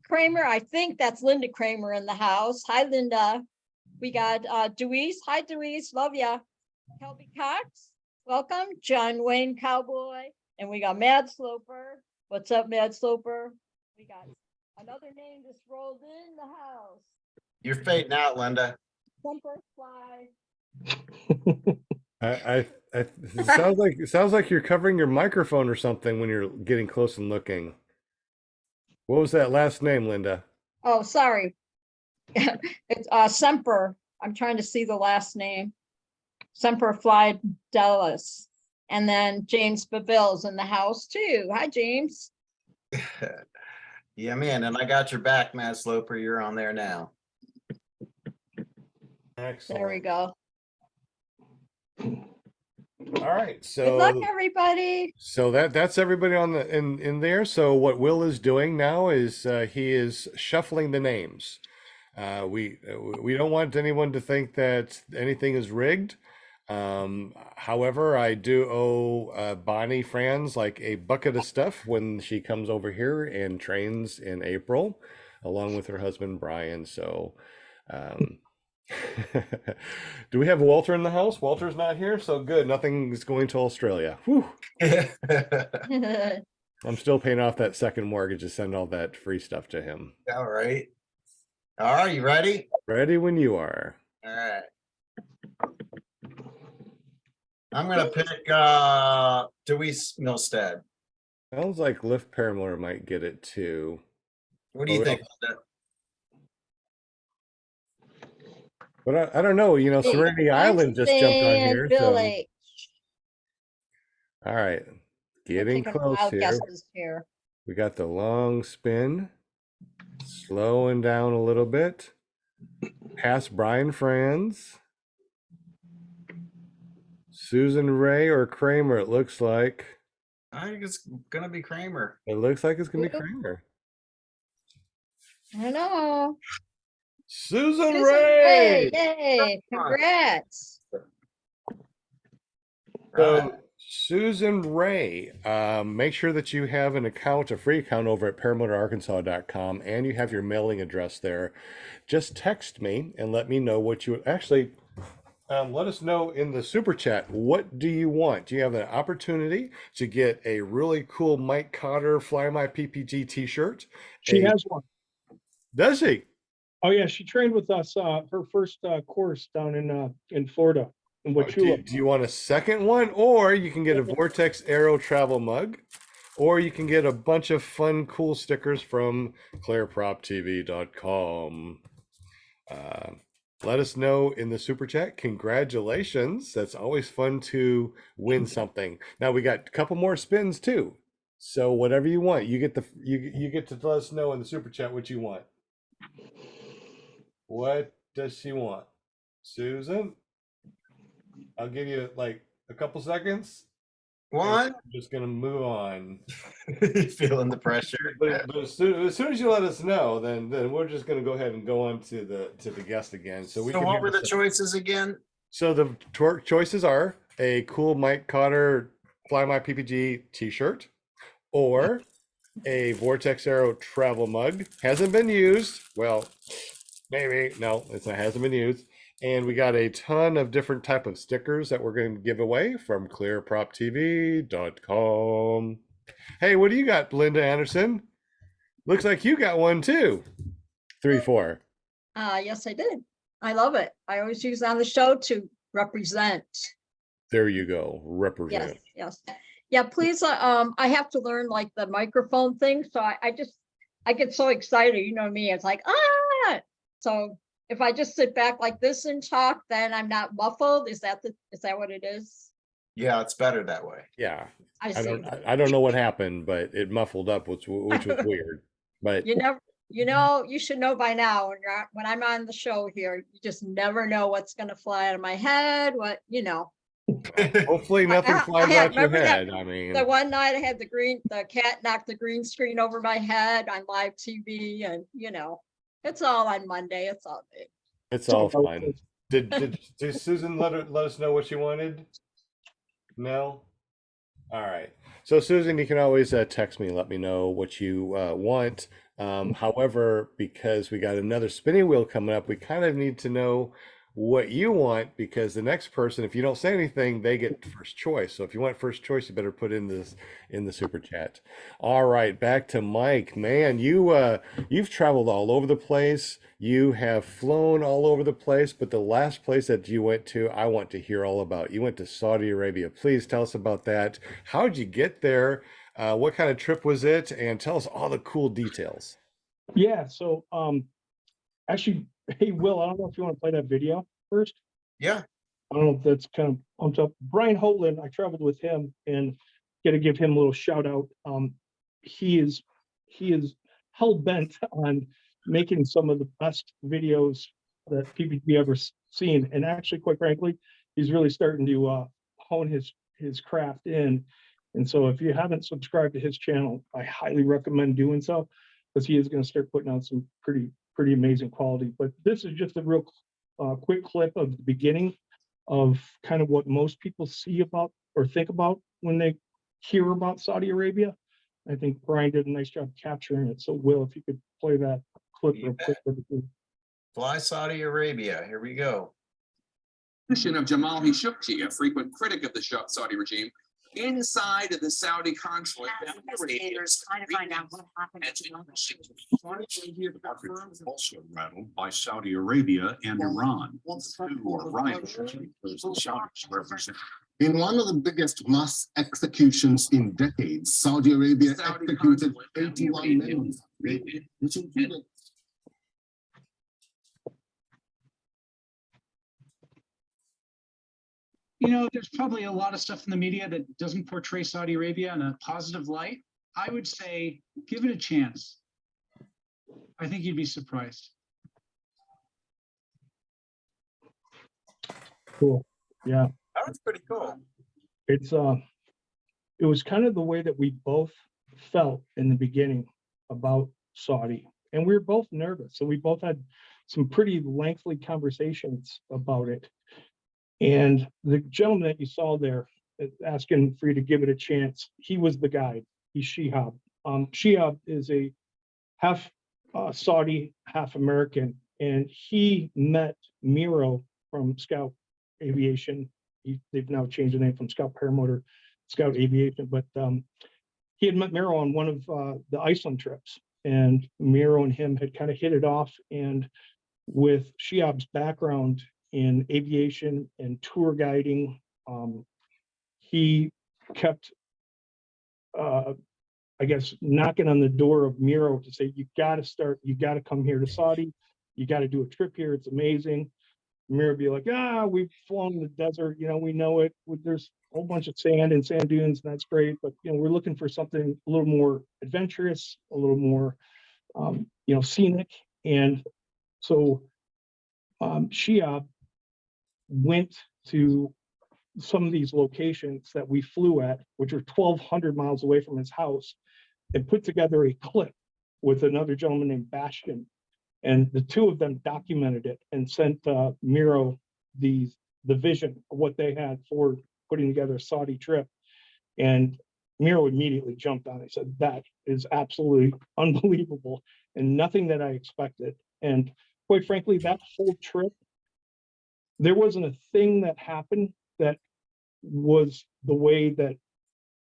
Kramer. I think that's Linda Kramer in the house. Hi, Linda. We got Deweese. Hi, Deweese. Love ya. Kelby Cox. Welcome. John Wayne Cowboy. And we got Mad Sloper. What's up, Mad Sloper? We got another name just rolled in the house. You're fading out, Linda. Bumper Fly. It sounds like you're covering your microphone or something when you're getting close and looking. What was that last name, Linda? Oh, sorry. It's Semper. I'm trying to see the last name. Semper Fly Dallas. And then James Baville's in the house too. Hi, James. Yeah, man. And I got your back, Matt Sloper. You're on there now. Excellent. There we go. All right. Good luck, So everybody. that's everybody on the in there. So what Will is doing now is he is shuffling the names. We don't want anyone to think that anything is rigged. However, I do owe Bonnie Franz like a bucket of stuff when she comes over here and trains in April, along with her husband Brian. So, do we have Walter in the house? Walter's not here, so good. Nothing's going to Australia. Whew. I'm still paying off that second mortgage to send all that free stuff to him. All right. All right, you ready? Ready when you are. All right. I'm gonna pick Deweese Milstead. Sounds like Lift Paramotor might get it too. What do you think, Linda? But I don't know, you know, Serenity Island just jumped on here. Bill So. H. All right, getting Taking close wild here. guesses here. We got the long spin, slowing down a little bit. Past Brian Franz. Susan Ray or Kramer, it looks like. I think it's gonna be Kramer. It looks like it's going to be Kramer. I know. Susan Susan Ray! Yay! Congrats. So Susan Ray, make sure that you have an account, a free account over at paramotorarkansas.com, and you have your mailing address there. Just text me and let me know what you actually let us know in the super chat. What do you want? Do you have an opportunity to get a really cool Mike Cotter FlyMiPPG t-shirt? She has one. Does he? Oh yeah, she trained with us. Her first course down in Florida. In Wachula. Do you want a second one, or you can get a Vortex Aero travel mug, or you can get a bunch of fun, cool stickers from ClearPropTV.com. Let us know in the super chat. Congratulations! That's always fun to win something. Now we got a couple more spins too. So whatever you want, you get you get to let us know in the super chat what you want. What does she want, Susan? I'll give you like a couple seconds. One. I'm just gonna move on. Feeling the pressure. But as soon as you let us know, then we're just gonna go ahead and go on to the guest again. So we. So can what hear were the this- choices again? So the choices are a cool Mike Cotter FlyMiPPG t-shirt, or a Vortex Aero travel mug. Hasn't been used. Well, maybe no, it hasn't been used. And we got a ton of different type of stickers that we're going to give away from ClearPropTV.com. Hey, what do you got, Linda Anderson? Looks like you got one too. 3-4. Yes, I did. I love it. I always use it on the show to represent. There you go. Yes, Represent. yes. Yeah, please, I have to learn like the microphone thing. So I get so excited, you know me, it's like, so if I just sit back like this and talk, then I'm not muffled. Is that what it is? Yeah, it's better that way. Yeah. I I see. don't know what happened, but it muffled up, which was weird. But You should know by now when I'm on the show here, you just never know what's going to fly out of my head. hopefully nothing flies out your head. I mean, The one night I had the cat knocked the green screen over my head on live TV, and it's all on Monday. It's all good. it's all fine. Did Susan let us know what she wanted? No? All right. So Susan, you can always text me and let me know what you want. However, because we got another spinning wheel coming up, we kind of need to know what you want, because the next person, if you don't say anything, they get first choice. So if you want first choice, you better put in the super chat. All right, back to Mike. Man, you've traveled all over the place. You have flown all over the place, but the last place that you went to, I want to hear all about. You went to Saudi Arabia. Please tell us about that. How'd you get there? What kind of trip was it? And tell us all the cool details. Yeah. So actually, hey Will, I don't know if you want to play that video first. Yeah. I don't know if that's kind of pumped up. Brian Hoatland, I traveled with him, and got to give him a little shout out. He is hell bent on making some of the best videos that PPG ever seen, and actually, quite frankly, he's really starting to hone his craft in. And so, if you haven't subscribed to his channel, I highly recommend doing so, because he is going to start putting out some pretty amazing quality. But this is just a real quick clip of the beginning of kind of what most people see about or think about when they hear about Saudi Arabia. I think Brian did a nice job capturing it. So Will, if you could play that clip real quick. Fly Saudi Arabia. Here we go. Of Jamal Khashoggi, a frequent critic of the Saudi regime, inside of the Saudi consulate. Investigators trying to find out what happened to them. Also rattled by Saudi Arabia and Iran, who are rivals because the Saudis represent. In one of the biggest mass executions in decades, Saudi Arabia executed 81 men, which included. There's probably a lot of stuff in the media that doesn't portray Saudi Arabia in a positive light. I would say, give it a chance. I think you'd be surprised. Cool. Yeah. That was pretty cool. It was kind of the way that we both felt in the beginning about Saudi, and we were both nervous. So we both had some pretty lengthy conversations about it. And the gentleman that you saw there, asking for you to give it a chance. He was the guy. He's Shihab. Shihab is a half Saudi, half American, and he met Miro from Scout Aviation. They've now changed the name from Scout Paramotor, Scout Aviation, but he had met Miro on one of the Iceland trips, and Miro and him had kind of hit it off. And with Shihab's background in aviation and tour guiding, he kept, I guess, knocking on the door of Miro to say, you got to come here to Saudi. You got to do a trip here. It's amazing. Miro be like, we've flown in the desert. We know it. There's a whole bunch of sand and sand dunes, and that's great. But, we're looking for something a little more adventurous, a little more, scenic. And so Shihab went to some of these locations that we flew at, which are 1,200 miles away from his house, and put together a clip with another gentleman named Bastian. And the two of them documented it and sent Miro the vision of what they had for putting together a Saudi trip. And Miro immediately jumped on it. He said, that is absolutely unbelievable and nothing that I expected. And quite frankly, that whole trip, there wasn't a thing that happened that was the way that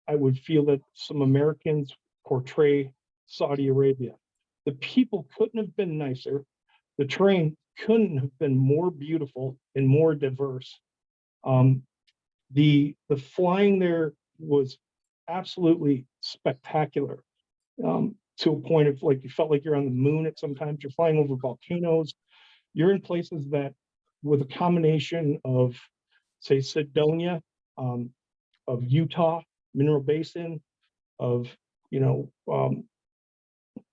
I would feel that some Americans portray Saudi Arabia. The people couldn't have been nicer. The terrain couldn't have been more beautiful and more diverse. The flying there was absolutely spectacular, to a point of like you felt like you're on the moon at sometimes. You're flying over volcanoes. You're in places that, with a combination of, say, Cydonia, of Utah, Mineral Basin, of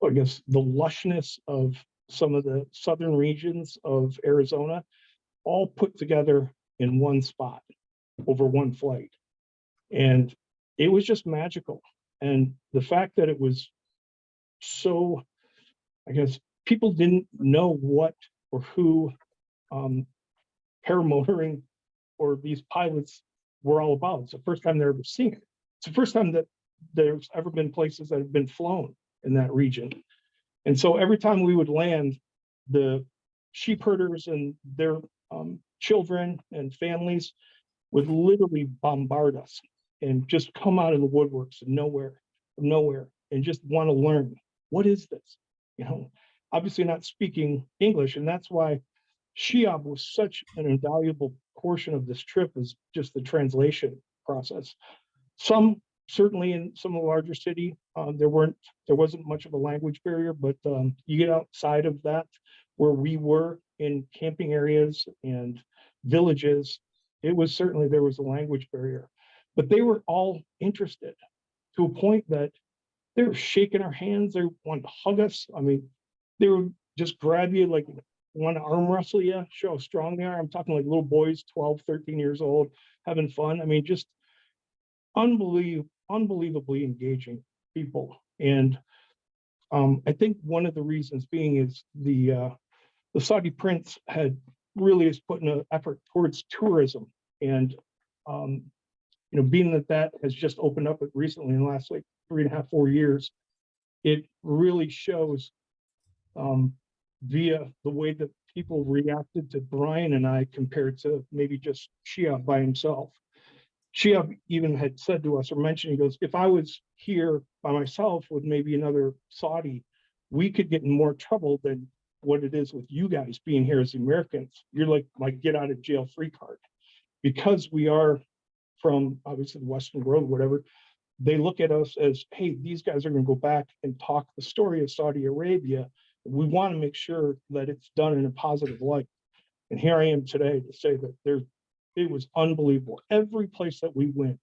I guess the lushness of some of the southern regions of Arizona, all put together in one spot over one flight. And it was just magical. And the fact that it was so, I guess, people didn't know what or who paramotoring or these pilots were all about. It's the first time they're ever seeing it. It's the first time that there's ever been places that have been flown in that region. And so every time we would land, the sheep herders and their children and families would literally bombard us and just come out of the woodworks of nowhere, and just want to learn, what is this? Obviously not speaking English. And that's why Shihab was such an invaluable portion of this trip, is just the translation process. Certainly in some of the larger city, there wasn't much of a language barrier, but you get outside of that, where we were in camping areas and villages, there was a language barrier. But they were all interested, to a point that they were shaking our hands. They wanted to hug us. I mean, they would just grab you, like want to arm wrestle you, show how strong they are. I'm talking like little boys, 12, 13 years old, having fun. I mean, just unbelievably engaging people. And I think one of the reasons being is the Saudi prince really is putting an effort towards tourism. And being that has just opened up recently in the last like 3.5, 4 years, it really shows via the way that people reacted to Brian and I compared to maybe just Shihab by himself. Shihab even had said to us, or mentioned, he goes, if I was here by myself with maybe another Saudi, we could get in more trouble than what it is with you guys being here as Americans. You're like my get out of jail free card. Because we are from obviously the Western world, whatever, they look at us as, hey, these guys are going to go back and talk the story of Saudi Arabia. We want to make sure that it's done in a positive light. And here I am today to say that it was unbelievable. Every place that we went,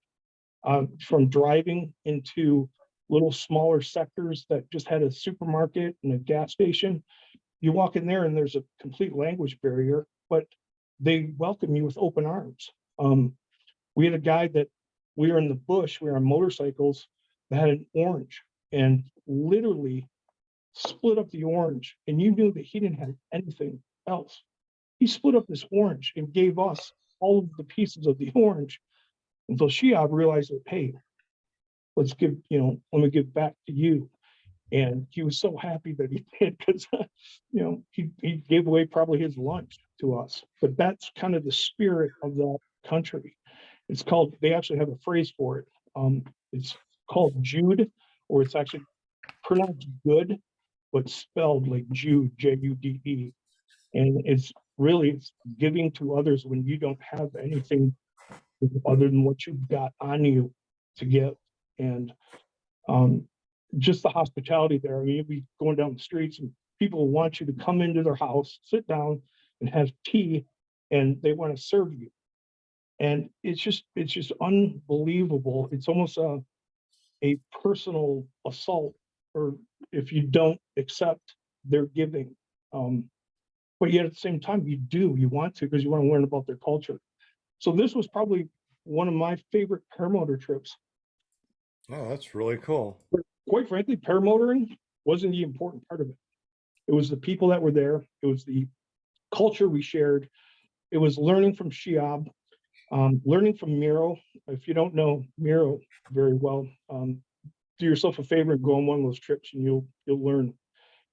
from driving into little smaller sectors that just had a supermarket and a gas station, you walk in there and there's a complete language barrier, but they welcome you with open arms. We had a guy that we were in the bush, we were on motorcycles, that had an orange and literally split up the orange, and you knew that he didn't have anything else. He split up this orange and gave us all of the pieces of the orange And so Sheob realized that, hey, let's give, let me give back to you. And he was so happy that he did, because, he gave away probably his lunch to us. But that's kind of the spirit of that country. It's called, they actually have a phrase for it. It's called Jude, or it's actually pronounced good, but spelled like Jude, Jude. And it's giving to others when you don't have anything other than what you've got on you to give. And just the hospitality there. I mean, you'll be going down the streets and people want you to come into their house, sit down and have tea, and they want to serve you. And it's just unbelievable. It's almost a personal assault, or if you don't accept their giving. But yet at the same time, you want to, because you want to learn about their culture. So this was probably one of my favorite paramotor trips. Oh, that's really cool. But quite frankly, paramotoring wasn't the important part of it. It was the people that were there. It was the culture we shared. It was learning from Sheob, learning from Miro. If you don't know Miro very well, do yourself a favor and go on one of those trips, and you'll learn.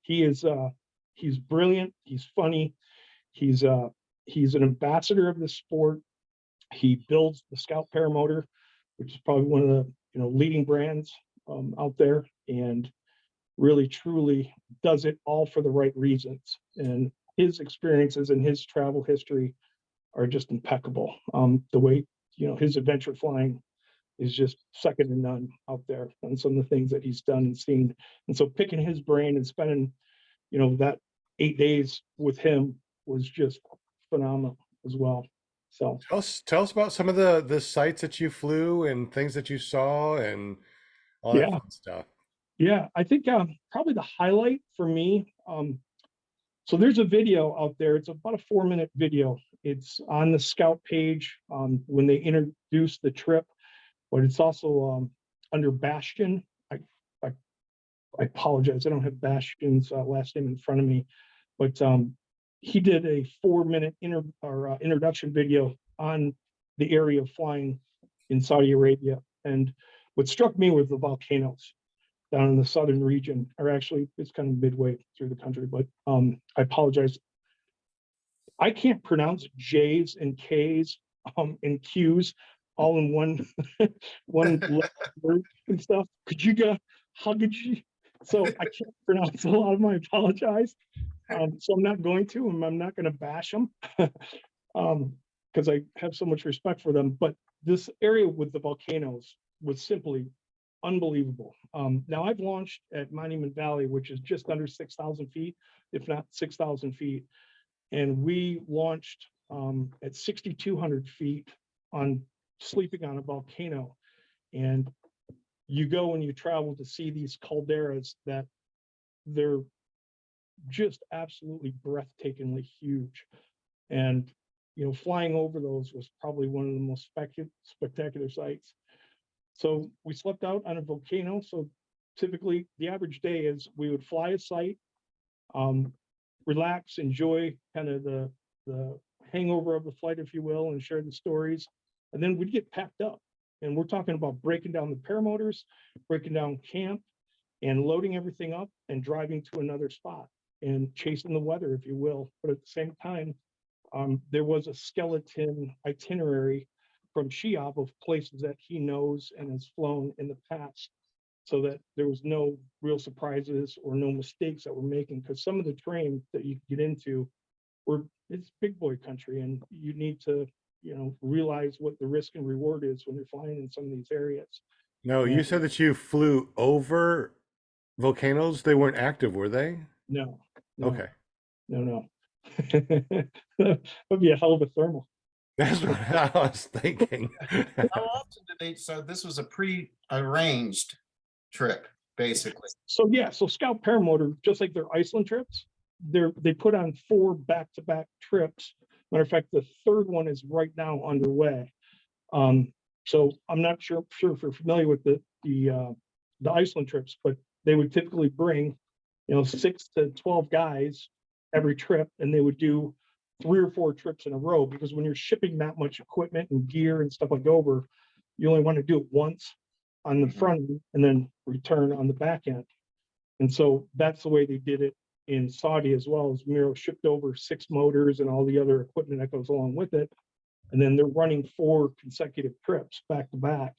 He's brilliant. He's funny. He's an ambassador of the sport. He builds the Scout Paramotor, which is probably one of the leading brands out there, and really truly does it all for the right reasons. And his experiences and his travel history are just impeccable. The way his adventure flying is just second to none out there, and some of the things that he's done and seen. And so picking his brain and spending that 8 days with him was just phenomenal as well. So tell us about some of the sites that you flew and things that you saw and all that fun stuff. Yeah, I think probably the highlight for me. So there's a video out there. It's about a 4-minute video. It's on the Scout page when they introduced the trip, but it's also under Bastion. I apologize, I don't have Bastion's last name in front of me, but he did a 4-minute introduction video on the area of flying in Saudi Arabia. And what struck me was the volcanoes down in the southern region, or actually it's kind of midway through the country, but I apologize. I can't pronounce J's and K's and Q's all in one word and stuff. How could you? So I can't pronounce a lot of them. I apologize. So I'm not going to, and I'm not going to bash them because I have so much respect for them. But this area with the volcanoes was simply unbelievable. Now I've launched at Monument Valley, which is just under 6,000 feet, if not 6,000 feet. And we launched at 6,200 feet sleeping on a volcano. And you go and you travel to see these calderas that they're just absolutely breathtakingly huge. And, flying over those was probably one of the most spectacular sights. So we slept out on a volcano. So typically the average day is we would fly a site, relax, enjoy kind of the hangover of the flight, if you will, and share the stories. And then we'd get packed up. And we're talking about breaking down the paramotors, breaking down camp, and loading everything up and driving to another spot and chasing the weather, if you will. But at the same time, there was a skeleton itinerary from Sheob of places that he knows and has flown in the past, so that there was no real surprises or no mistakes that we're making. Because some of the terrain that you get into, it's big boy country, and you need to realize what the risk and reward is when you're flying in some of these areas. No, you said that you flew over volcanoes. They weren't active, were they? No. Okay. No. That'd be a hell of a thermal. That's what I was thinking. How often did they? So this was a pre-arranged trip, basically. So Scout Paramotor, just like their Iceland trips, they put on 4 back-to-back trips. Matter of fact, the third one is right now underway. So I'm not sure if you're familiar with the Iceland trips, but they would typically bring 6 to 12 guys every trip, and they would do 3 or 4 trips in a row, because when you're shipping that much equipment and gear and stuff like over, You only want to do it once on the front end and then return on the back end. And so that's the way they did it in Saudi as well. As Miro shipped over 6 motors and all the other equipment that goes along with it. And then they're running 4 consecutive trips back to back,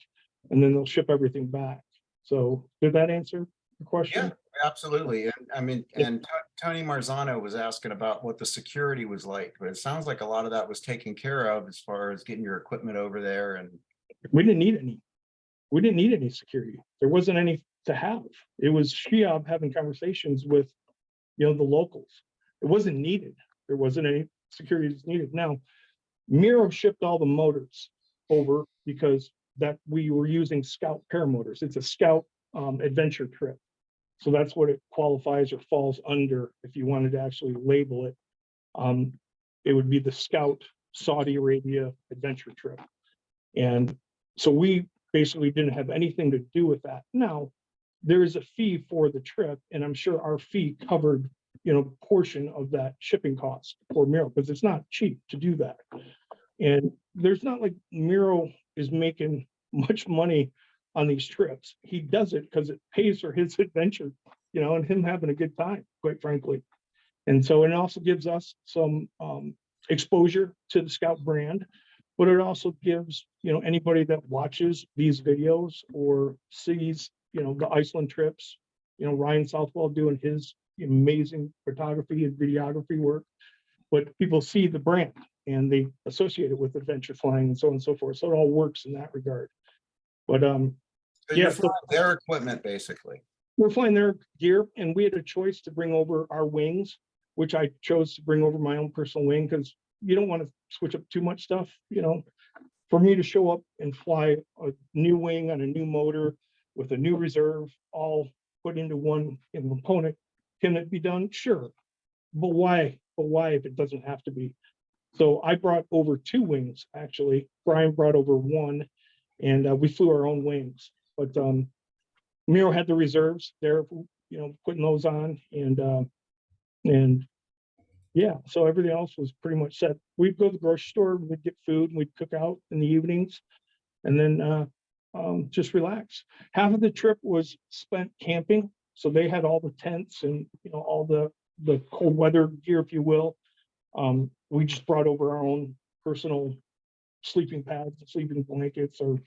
and then they'll ship everything back. So did that answer the question? Yeah, absolutely. And I mean, and Tony Marzano was asking about what the security was like, but it sounds like a lot of that was taken care of as far as getting your equipment over there. And We didn't need any. We didn't need any security. There wasn't any to have. It was Shiab having conversations with, the locals. It wasn't needed. There wasn't any security that's needed. Now, Miro shipped all the motors over because that we were using Scout Paramotors. It's a Scout adventure trip. So that's what it qualifies or falls under if you wanted to actually label it. It would be the Scout Saudi Arabia adventure trip. And so we basically didn't have anything to do with that. Now, there is a fee for the trip, and I'm sure our fee covered, portion of that shipping cost for Miro, because it's not cheap to do that. And there's not like Miro is making much money on these trips. He does it because it pays for his adventure, and him having a good time, quite frankly. And so it also gives us some exposure to the Scout brand, but it also gives, anybody that watches these videos or sees, the Iceland trips, Ryan Southwell doing his amazing photography and videography work, but people see the brand and they associate it with adventure flying and so on and so forth. So it all works in that regard. But so yeah, you're flying their equipment basically. we're flying their gear, and we had a choice to bring over our wings, which I chose to bring over my own personal wing because you don't want to switch up too much stuff. For me to show up and fly a new wing on a new motor with a new reserve, all put into one component, can it be done? Sure. But why? But why if it doesn't have to be? So I brought over 2 wings, actually. Brian brought over 1, and we flew our own wings. But Miro had the reserves there, putting those on, and yeah, so everything else was pretty much set. We'd go to the grocery store, we'd get food, and we'd cook out in the evenings, and then just relax. Half of the trip was spent camping, so they had all the tents and all the cold weather gear, if you will. We just brought over our own personal sleeping pads, sleeping blankets, or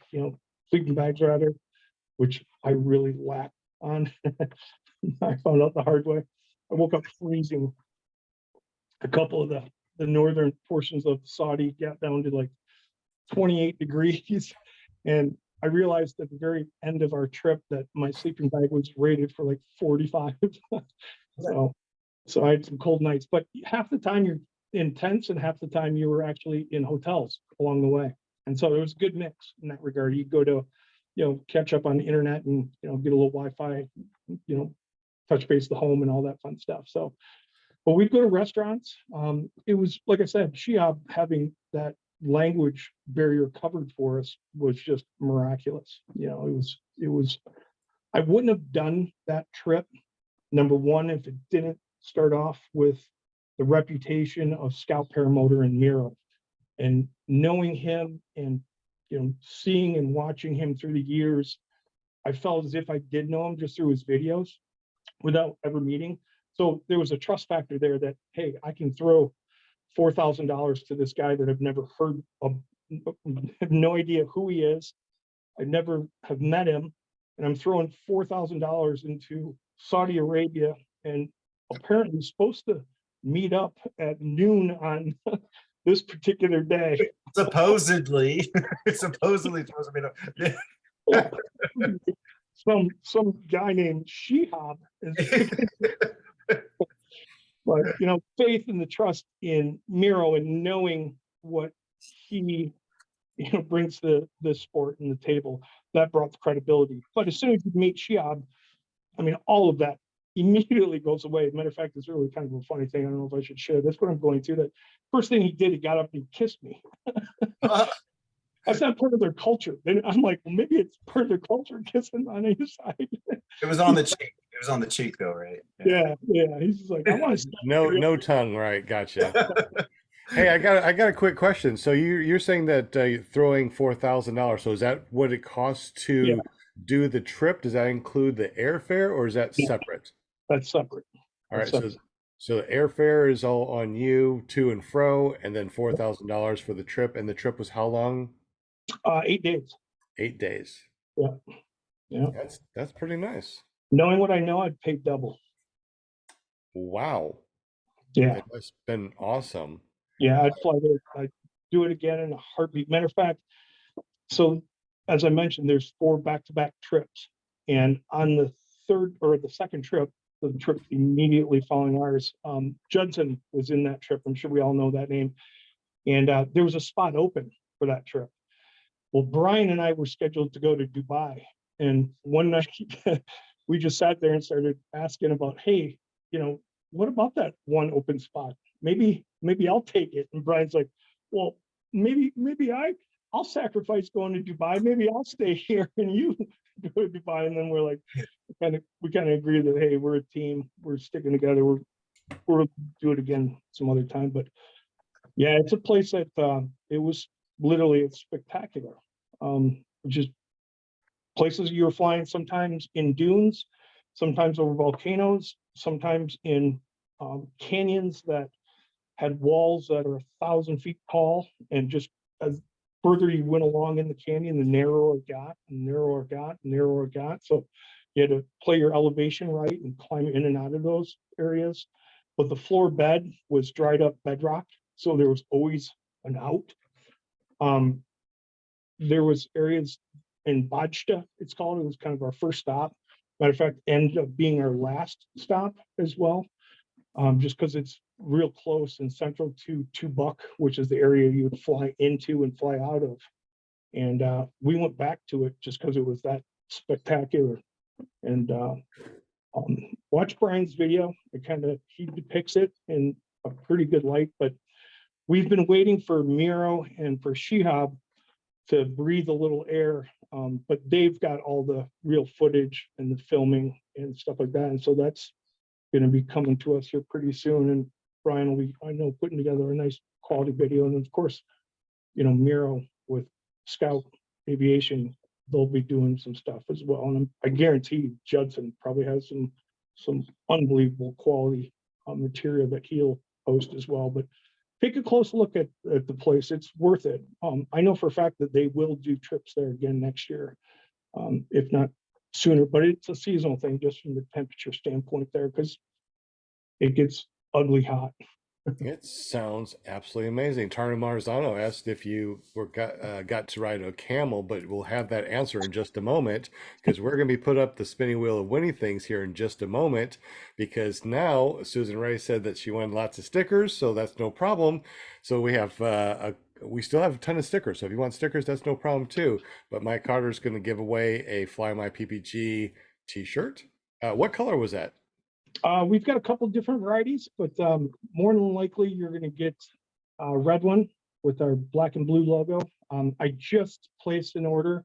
sleeping bags rather, which I really lack on. I found out the hard way. I woke up freezing. A couple of the northern portions of Saudi got down to like 28 degrees. And I realized at the very end of our trip that my sleeping bag was rated for like 45. So I had some cold nights, but half the time you're in tents and half the time you were actually in hotels along the way. And so it was a good mix in that regard. You go to, catch up on the internet and, get a little Wi-Fi, touch base the home and all that fun stuff. So, but we'd go to restaurants. It was, like I said, Shiab having that language barrier covered for us was just miraculous. It was, I wouldn't have done that trip, number one, if it didn't start off with the reputation of Scout Paramotor and Miro, and knowing him and, seeing and watching him through the years, I felt as if I did know him just through his videos without ever meeting. So there was a trust factor there that, hey, I can throw $4,000 to this guy that I've never heard of, have no idea who he is. I never have met him. And I'm throwing $4,000 into Saudi Arabia, and apparently supposed to meet up at noon on this particular day. Supposedly, supposedly supposed to be. Yeah. Some guy named Shihab is but faith and the trust in Miro and knowing what he brings the sport and the table, that brought the credibility. But as soon as you meet Shihab, all of that immediately goes away. As a matter of fact, it's really kind of a funny thing. I don't know if I should share this, but I'm going to. That first thing he did, he got up and kissed me. That's not part of their culture. Then I'm like, well, maybe it's part of their culture, kissing on either side. It was on the cheek. It was on the cheek, though, right? Yeah. He's just like, I want to. No tongue, right? Gotcha. Hey, I got a quick question. So you're saying that you're throwing $4,000. So is that what it costs Yeah, to do the trip? Does that include the airfare or is that yeah, separate? that's separate. All That's right, separate. so the airfare is all on you to and fro, and then $4,000 for the trip. And the trip was how long? 8 days. 8 days. Yeah, yeah. That's pretty nice. Knowing what I know, I'd pay double. Wow, Yeah, that must have been awesome. yeah. I'd fly there. I'd do it again in a heartbeat. Matter of fact, so as I mentioned, there's 4 back-to-back trips, and on the third or the second trip, the trip immediately following ours, Judson was in that trip. I'm sure we all know that name, and there was a spot open for that trip. Well, Brian and I were scheduled to go to Dubai, and one night we just sat there and started asking about, hey, what about that one open spot? Maybe I'll take it. And Brian's like, well, maybe I'll sacrifice going to Dubai. Maybe I'll stay here and you go to Dubai. And then we're like, we kind of agree that, hey, we're a team. We're sticking together. We'll do it again some other time. But yeah, it's a place that it was literally it's spectacular. Just places you were flying sometimes in dunes, sometimes over volcanoes, sometimes in canyons that had walls that are 1,000 feet tall, and just as further you went along in the canyon, the narrower it got, and narrower it got, and narrower it got. So you had to play your elevation right and climb in and out of those areas. But the floor bed was dried up bedrock, so there was always an out. There was areas in Bajta, it's called. It was kind of our first stop. Matter of fact, ended up being our last stop as well, just because it's real close and central to Tubuck, which is the area you would fly into and fly out of. And we went back to it just because it was that spectacular. And watch Brian's video. He depicts it in a pretty good light. But we've been waiting for Miro and for Shihab to breathe a little air, but they've got all the real footage and the filming and stuff like that. And so that's going to be coming to us here pretty soon. And Brian will be, I know, putting together a nice quality video. And of course, Miro with Scout Aviation, they'll be doing some stuff as well. And I guarantee Judson probably has some unbelievable quality material that he'll post as well. But take a close look at the place. It's worth it. I know for a fact that they will do trips there again next year, if not sooner, but it's a seasonal thing just from the temperature standpoint there, because it gets ugly hot. It sounds absolutely amazing. Tarna Marzano asked if you got to ride a camel, but we'll have that answer in just a moment, because we're going to be put up the spinning wheel of winning things here in just a moment, because now Susan Ray said that she won lots of stickers, so that's no problem. So we have we still have a ton of stickers. So if you want stickers, that's no problem too. But Mike Cotter is going to give away a FlyMiPPG t-shirt. What color was that? We've got a couple different varieties, but more than likely you're going to get a red one with our black and blue logo. I just placed an order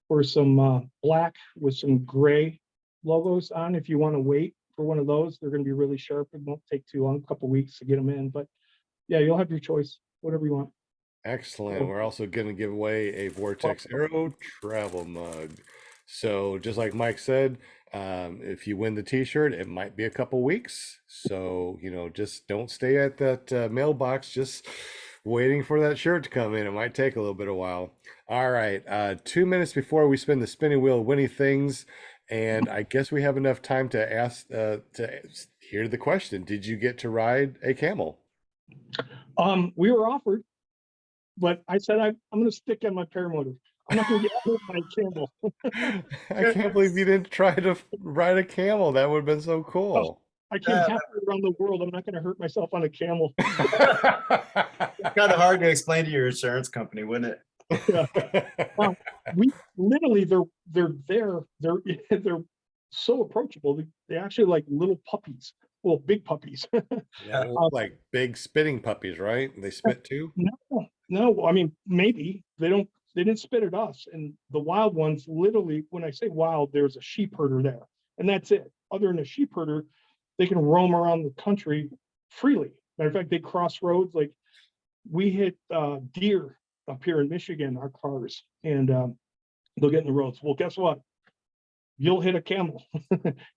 for some black with some gray logos on. If you want to wait for one of those, they're going to be really sharp. It won't take too long, a couple weeks to get them in. But yeah, you'll have your choice, whatever you want. Excellent. We're also going to give away a Vortex Aero travel mug. So just like Mike said, if you win the t-shirt, it might be a couple weeks. So, just don't stay at that mailbox just waiting for that shirt to come in. It might take a little bit of while. All right. 2 minutes before we spin the spinning wheel of winning things. And I guess we have enough time to ask, to hear the question. Did you get to ride a camel? We were offered, but I said, I'm going to stick on my paramotor. I'm not going to get hurt by a camel. I can't believe you didn't try to ride a camel. That would have been so cool. I came halfway around the world. I'm not going to hurt myself on a camel. Kind of hard to explain to your insurance company, wouldn't it? Yeah. We literally, they're there. They're so approachable. They actually like little puppies. Well, big puppies. Yeah, like big spitting puppies, right? They spit too? No. I mean, maybe they didn't spit at us. And the wild ones, literally, when I say wild, there's a sheep herder there, and that's it. Other than a sheep herder, they can roam around the country freely. Matter of fact, they cross roads. Like we hit deer up here in Michigan, our cars, and they'll get in the roads. Well, guess what? You'll hit a camel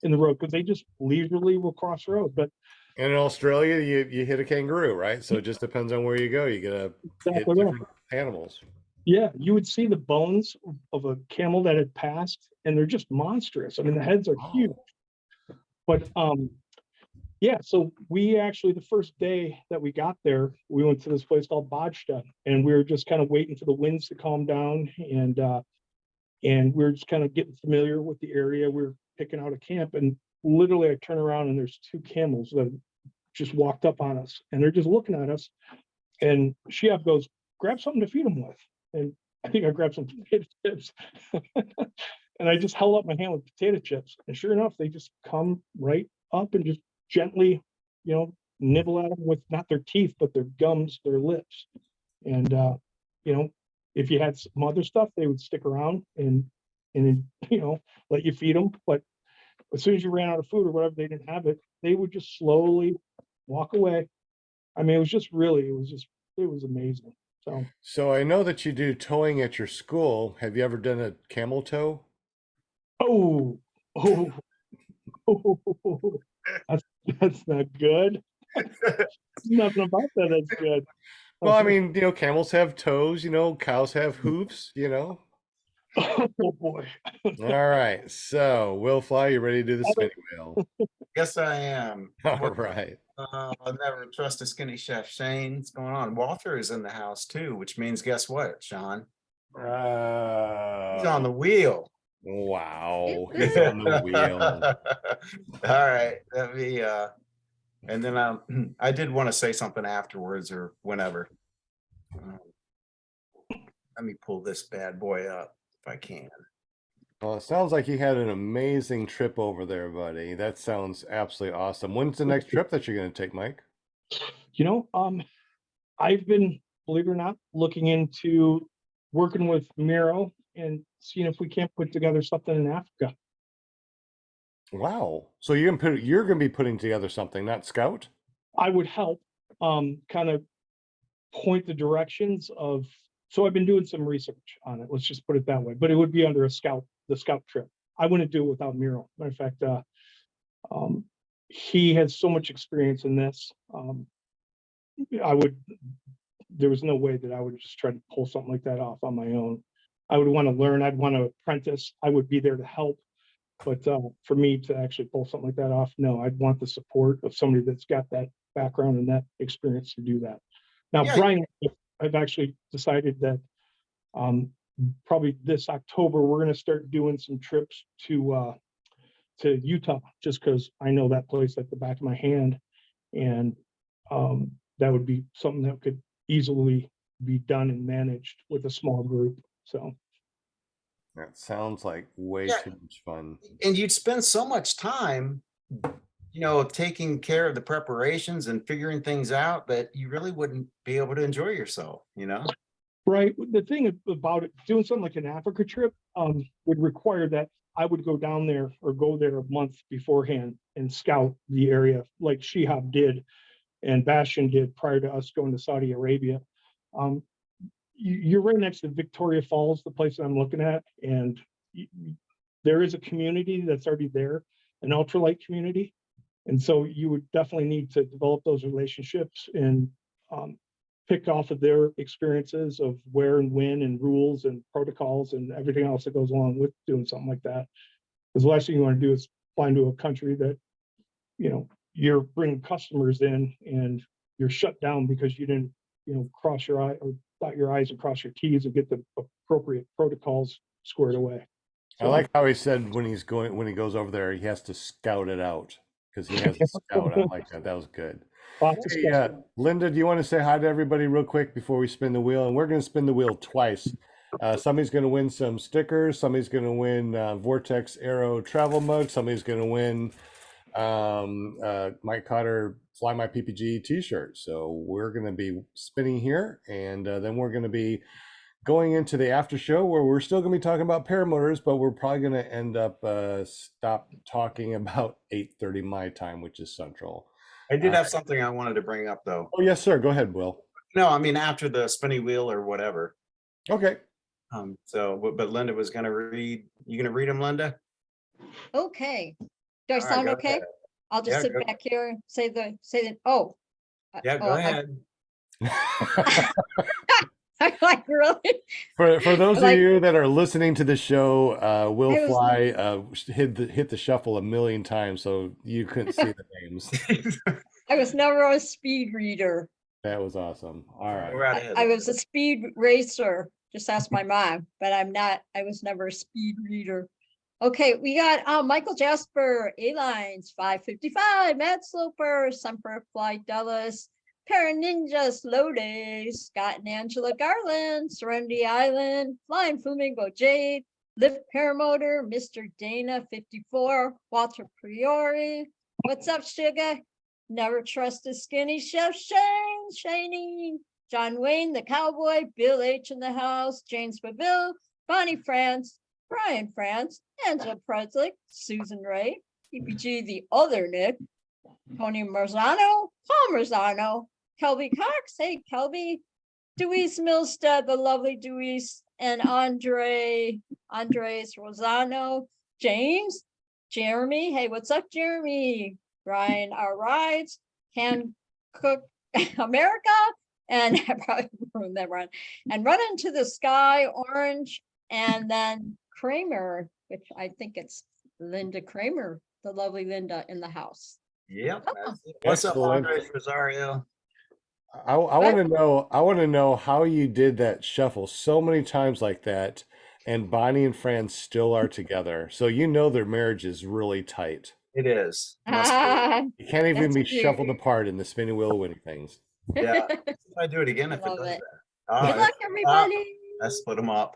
in the road because they just leisurely will cross the road. But And in Australia, you hit a kangaroo, right? So it just depends on where you go. You gotta hit exactly right. different animals. Yeah, you would see the bones of a camel that had passed, and they're just monstrous. I mean, the heads are huge. But yeah, so we actually, the first day that we got there, we went to this place called Bodstad, and we were just kind of waiting for the winds to calm down, and we were just kind of getting familiar with the area. We were picking out a camp, and literally I turn around and there's two camels that just walked up on us, and they're just looking at us. And Shiab goes, grab something to feed them with. And I think I grabbed some potato chips. And I just held up my hand with potato chips. And sure enough, they just come right up and just gently, nibble at them with not their teeth, but their gums, their lips. And, if you had some other stuff, they would stick around and let you feed them. But as soon as you ran out of food or whatever, they didn't have it, they would just slowly walk away. I mean, it was amazing. So I know that you do towing at your school. Have you ever done a camel tow? Oh, that's not good. Nothing about that. That's good. Well, I mean, camels have toes, cows have hoofs, Oh boy. All right. So, Will Fly, you ready to do the spinning wheel? Yes, I am. All right. I'll never trust a skinny chef. Shane, what's going on? Walter is in the house too, which means guess what, Sean? He's on the wheel. Wow. He's on the wheel. All right. Let me and then I did want to say something afterwards or whenever. Let me pull this bad boy up if I can. Well, it sounds like you had an amazing trip over there, buddy. That sounds absolutely awesome. When's the next trip that you're going to take, Mike? I've been, believe it or not, looking into working with Miro and seeing if we can't put together something in Africa. Wow. So you're going to be putting together something, not Scout? I would help kind of point the directions of, so I've been doing some research on it. Let's just put it that way, but it would be under the Scout trip. I wouldn't do it without Miro. Matter of fact, he has so much experience in this. There was no way that I would just try to pull something like that off on my own. I would want to learn. I'd want to apprentice. I would be there to help. But for me to actually pull something like that off, no, I'd want the support of somebody that's got that background and that experience to do that. Now, Yeah. Brian, I've actually decided that probably this October, we're going to start doing some trips to Utah, just because I know that place at the back of my hand. And that would be something that could easily be done and managed with a small group. So That sounds like way too much fun. And you'd spend so much time, taking care of the preparations and figuring things out that you really wouldn't be able to enjoy yourself, Right. The thing about it, doing something like an Africa trip would require that I would go down there or go there a month beforehand and scout the area like Shihab did and Bastion did prior to us going to Saudi Arabia. You're right next to Victoria Falls, the place that I'm looking at, and there is a community that's already there, an ultralight community. And so you would definitely need to develop those relationships and pick off of their experiences of where and when and rules and protocols and everything else that goes along with doing something like that. Because the last thing you want to do is fly into a country that, you're bringing customers in and you're shut down because you didn't, cross your eye or dot your I's and cross your T's and get the appropriate protocols squared away. I like how he said when he goes over there, he has to scout it out because he has a scout. I like that. That was good. Hey, Linda, do you want to say hi to everybody real quick before we spin the wheel? And we're going to spin the wheel twice. Somebody's going to win some stickers. Somebody's going to win Vortex Arrow travel mug. Somebody's going to win Mike Cotter FlyMiPPG t-shirt. So we're going to be spinning here, and then we're going to be going into the after show where we're still going to be talking about paramotors, but we're probably going to end up stop talking about 8:30 my time, which is Central. I did have something I wanted to bring up though. Oh yes, sir. Go ahead, Will. No, I mean, after the spinny wheel or whatever. Okay. But Linda was gonna read, you gonna read them, Linda? Okay. Do I All right, sound go okay? ahead. I'll just Yeah, sit go- back here and say oh. Yeah, go ahead. I'm like, really? For those of Like- you that are listening to the show, Will I was- Fly hit the shuffle a million times, so you couldn't see the names. I was never a speed reader. That was awesome. All right. Go right ahead. I was a speed racer. Just ask my mom, but I was never a speed reader. Okay, we got Michael Jasper, A-Lines, 555, Matt Sloper, Semper Fly Dulles, Paraninja Slow Days, Scott and Angela Garland, Serenity Island, Flying Flamingo Jade, Lift Paramotor, Mr. Dana 54, Walter Priori. What's up, Sugar? Never trust a skinny chef, Shaney, John Wayne, the cowboy, Bill H in the house, James Baville, Bonnie France, Brian France, Angela Presley, Susan Ray, PPG, the other Nick, Tony Marzano, Paul Marzano, Kelby Cox, hey Kelby, Deweese Milstead, the lovely Deweese, and Andres Rosano, James, Jeremy, hey, what's up, Jeremy? Brian R. Rides, Can Cook America, and I probably ruined that run, and Run Into the Sky, Orange, and then Kramer, which I think it's Linda Kramer, the lovely Linda in the house. Yep. Oh. That's it. What's up, Excellent. Andres Rosario? I want to know. I want to know how you did that shuffle so many times like that, and Bonnie and Fran still are together. So you know their marriage is really tight. It is. Must be. You can't even That's be cute. shuffled apart in the spinning wheel winning things. Yeah. If I do it again, if it Love does it. that. All Good right. luck, everybody. I split them up.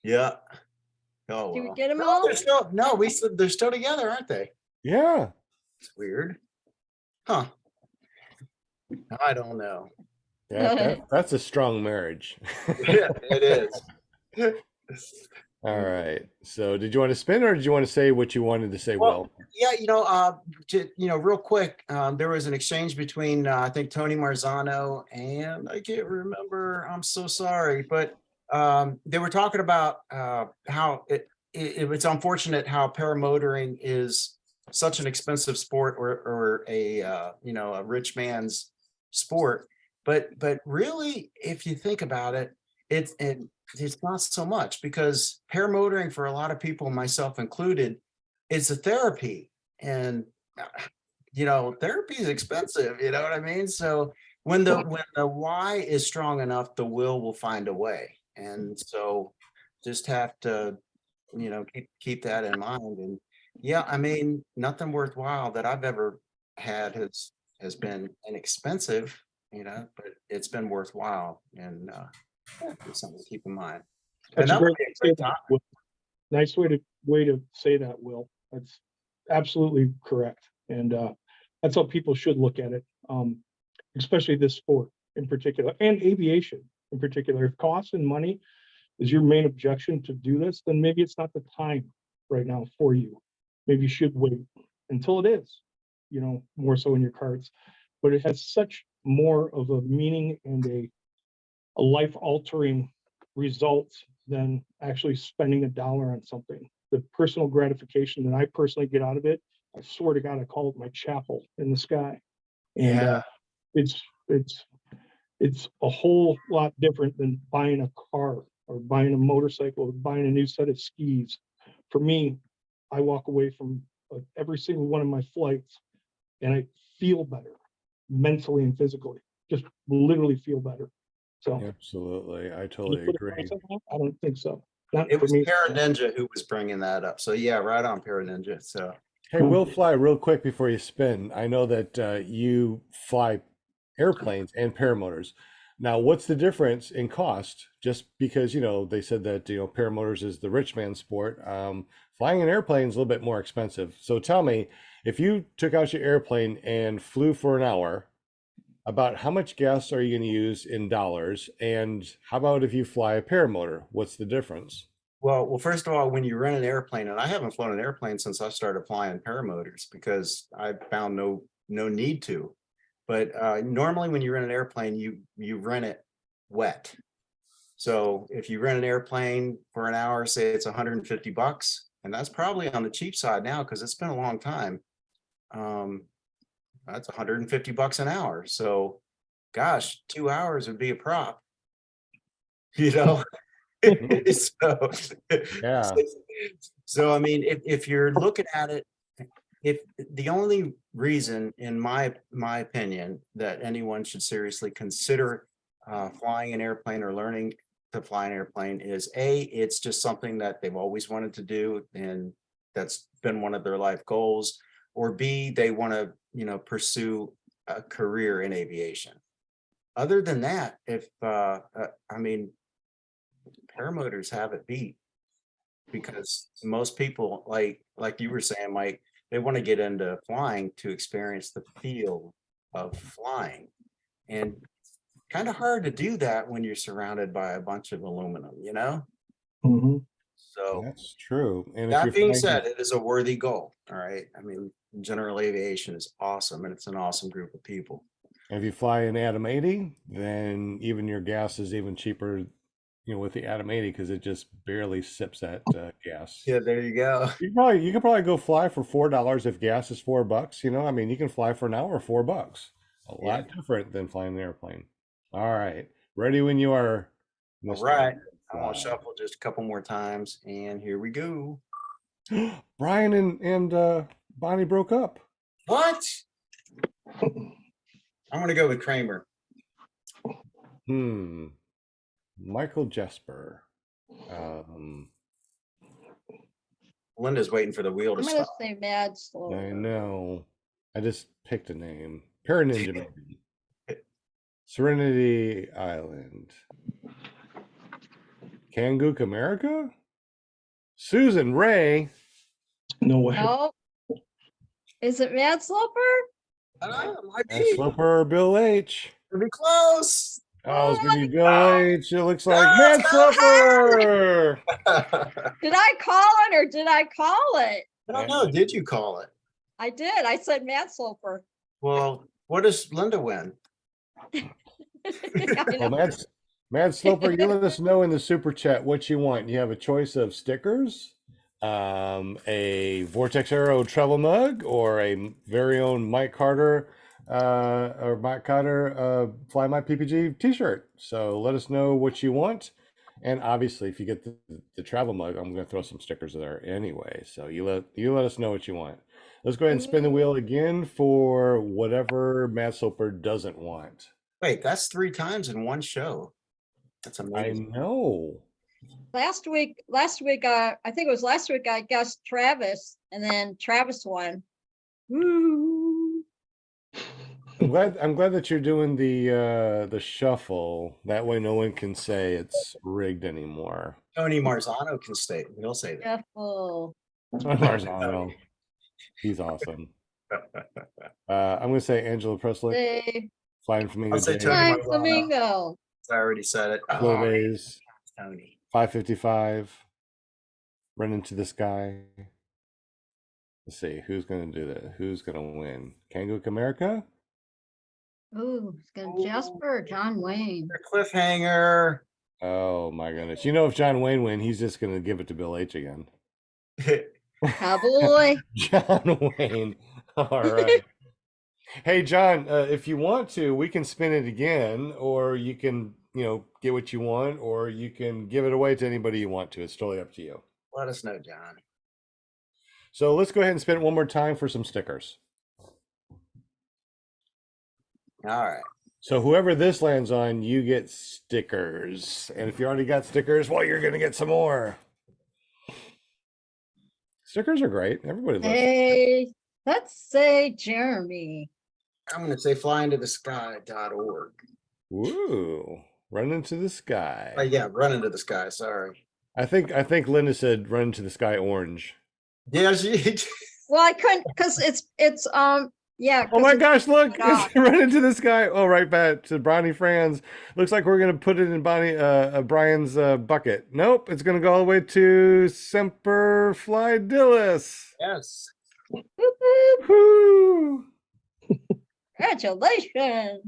Yeah. Oh, Did we well. get 'em No, all? they're still together, aren't they? Yeah. It's weird. Huh. I don't know. Yeah, that's a strong marriage. Yeah, it is. All right. So did you want to spin or did you want to say what you wanted to say, Well, Will? yeah, real quick, there was an exchange between, I think Tony Marzano and I can't remember, I'm so sorry, but they were talking about how it's unfortunate how paramotoring is such an expensive sport or a rich man's sport. But really, if you think about it, it's not so much, because paramotoring for a lot of people, myself included, it's a therapy, and therapy is expensive. You know what I mean? So when the why is strong enough, the will find a way. And so just have to keep that in mind. And yeah, I mean, nothing worthwhile that I've ever had has been inexpensive, but it's been worthwhile, and it's something to keep in mind. That's And a that would great, be a great time. Will. Nice way to say that, Will. That's absolutely correct. And that's how people should look at it, especially this sport in particular, and aviation in particular. If cost and money is your main objection to do this, then maybe it's not the time right now for you. Maybe you should wait until it is, more so in your cards. But it has such more of a meaning and a life-altering result than actually spending $1 on something. The personal gratification that I personally get out of it, I swear to God, I call it my chapel in the sky. And Yeah. it's a whole lot different than buying a car or buying a motorcycle or buying a new set of skis. For me, I walk away from every single one of my flights and I feel better mentally and physically, just literally feel better. So Absolutely. I you totally put a agree. price on that? I don't think so. Not It for was me. Para Ninja who was bringing that up. So yeah, right on, Para Ninja. So Hey, Will Fly, real quick before you spin. I know that you fly airplanes and paramotors. Now, what's the difference in cost? Just because, they said that, paramotors is the rich man's sport. Flying an airplane is a little bit more expensive. So tell me, if you took out your airplane and flew for an hour, about how much gas are you going to use in dollars? And how about if you fly a paramotor? What's the difference? Well, first of all, when you rent an airplane, and I haven't flown an airplane since I started flying paramotors because I found no need to. But normally when you rent an airplane, you rent it wet. So if you rent an airplane for an hour, say it's $150, and that's probably on the cheap side now because it's been a long time. That's $150 an hour. So gosh, 2 hours would be a prop. You know? So, Yeah. so I mean, if you're looking at it, if the only reason, in my opinion, that anyone should seriously consider flying an airplane or learning to fly an airplane is A, it's just something that they've always wanted to do, and that's been one of their life goals, or B, they want to, you know, pursue a career in aviation. Other than that, if I mean, paramotors have it beat, because most people, like you were saying, Mike, they want to get into flying to experience the feel of flying, and kind of hard to do that when you're surrounded by a bunch of aluminum, you know? Mhm. So That's true. And if that you're being flying, said, it is a worthy goal. All right. I mean, general aviation is awesome, and it's an awesome group of people. if you fly an Atom 80, then even your gas is even cheaper, you know, with the Atom 80 because it just barely sips that gas. Yeah, there you go. You could probably go fly for $4 if gas is $4. You know, I mean, you can fly for an hour for $4. A Yeah. lot different than flying an airplane. All right, ready when you are. All Mr. right. I'm gonna Fly. shuffle just a couple more times, and here we go. Brian and Bonnie broke up. What? I'm gonna go with Kramer. Michael Jesper. Linda's waiting for the wheel to I'm gonna stop. say Mad I Slow. know. I just picked a name. Paraninja maybe. Serenity Island. Kangook America? Susan Ray. No way. No. Is it Mad Sloper? Might And be. Sloper or Bill H. It'll be close. Oh, it's gonna be Bill H. It looks like Yes, Mad go Sloper. Did I call it or did I call it? I don't know. Did you call it? I did. I said Mad Sloper. Well, what does Linda win? I Well, know. Mad Sloper, you let us know in the super chat what you want. You have a choice of stickers, a Vortex Arrow travel mug, or a very own Mike Carter FlyMiPPG t-shirt. So let us know what you want. And obviously, if you get the travel mug, I'm going to throw some stickers there anyway. So you let us know what you want. Let's go ahead and spin the wheel again for whatever Mad Sloper doesn't want. Wait, that's 3 times in one show. That's I amazing. know. Last week, I think it was last week, I guessed Travis, and then Travis won. Woo. I'm glad that you're doing the shuffle. That way no one can say it's rigged anymore. Tony Marzano can stay. He'll say that. Careful. Marzano. He's awesome. I'm gonna say Angela Presley, Say, Flying Flamingo I'll say Days, Tony Flying Marzano. Flamingo. I already said it. Slow Oh, Days, Tony. 555, Run Into the Sky. Let's see who's gonna do that. Who's gonna win? Kangook America? Ooh, it's gonna Jasper or John Wayne. Cliffhanger. Oh my goodness! You know, if John Wayne win, he's just gonna give it to Bill H again. Cowboy. John Wayne. All right. Hey, John, if you want to, we can spin it again, or you can, you know, get what you want, or you can give it away to anybody you want to. It's totally up to you. Let us know, John. So let's go ahead and spin it one more time for some stickers. All right. So whoever this lands on, you get stickers. And if you already got stickers, well, you're going to get some more. Stickers are great. Everybody loves them. Hey, let's say Jeremy. I'm going to say flyintothe.sky.org. Woo. Run into the sky. Yeah, run into the sky. Sorry. I think Linda said run into the sky orange. Yeah, she. Well, I couldn't because it's yeah. Oh my 'cause gosh, look, off. it's run into the sky. Oh, right back to Bonnie Franz. Looks like we're gonna put it in Brian's bucket. Nope, it's gonna go all the way to Semper Flydillis. Yes. Boop, boop. Woo! Congratulations.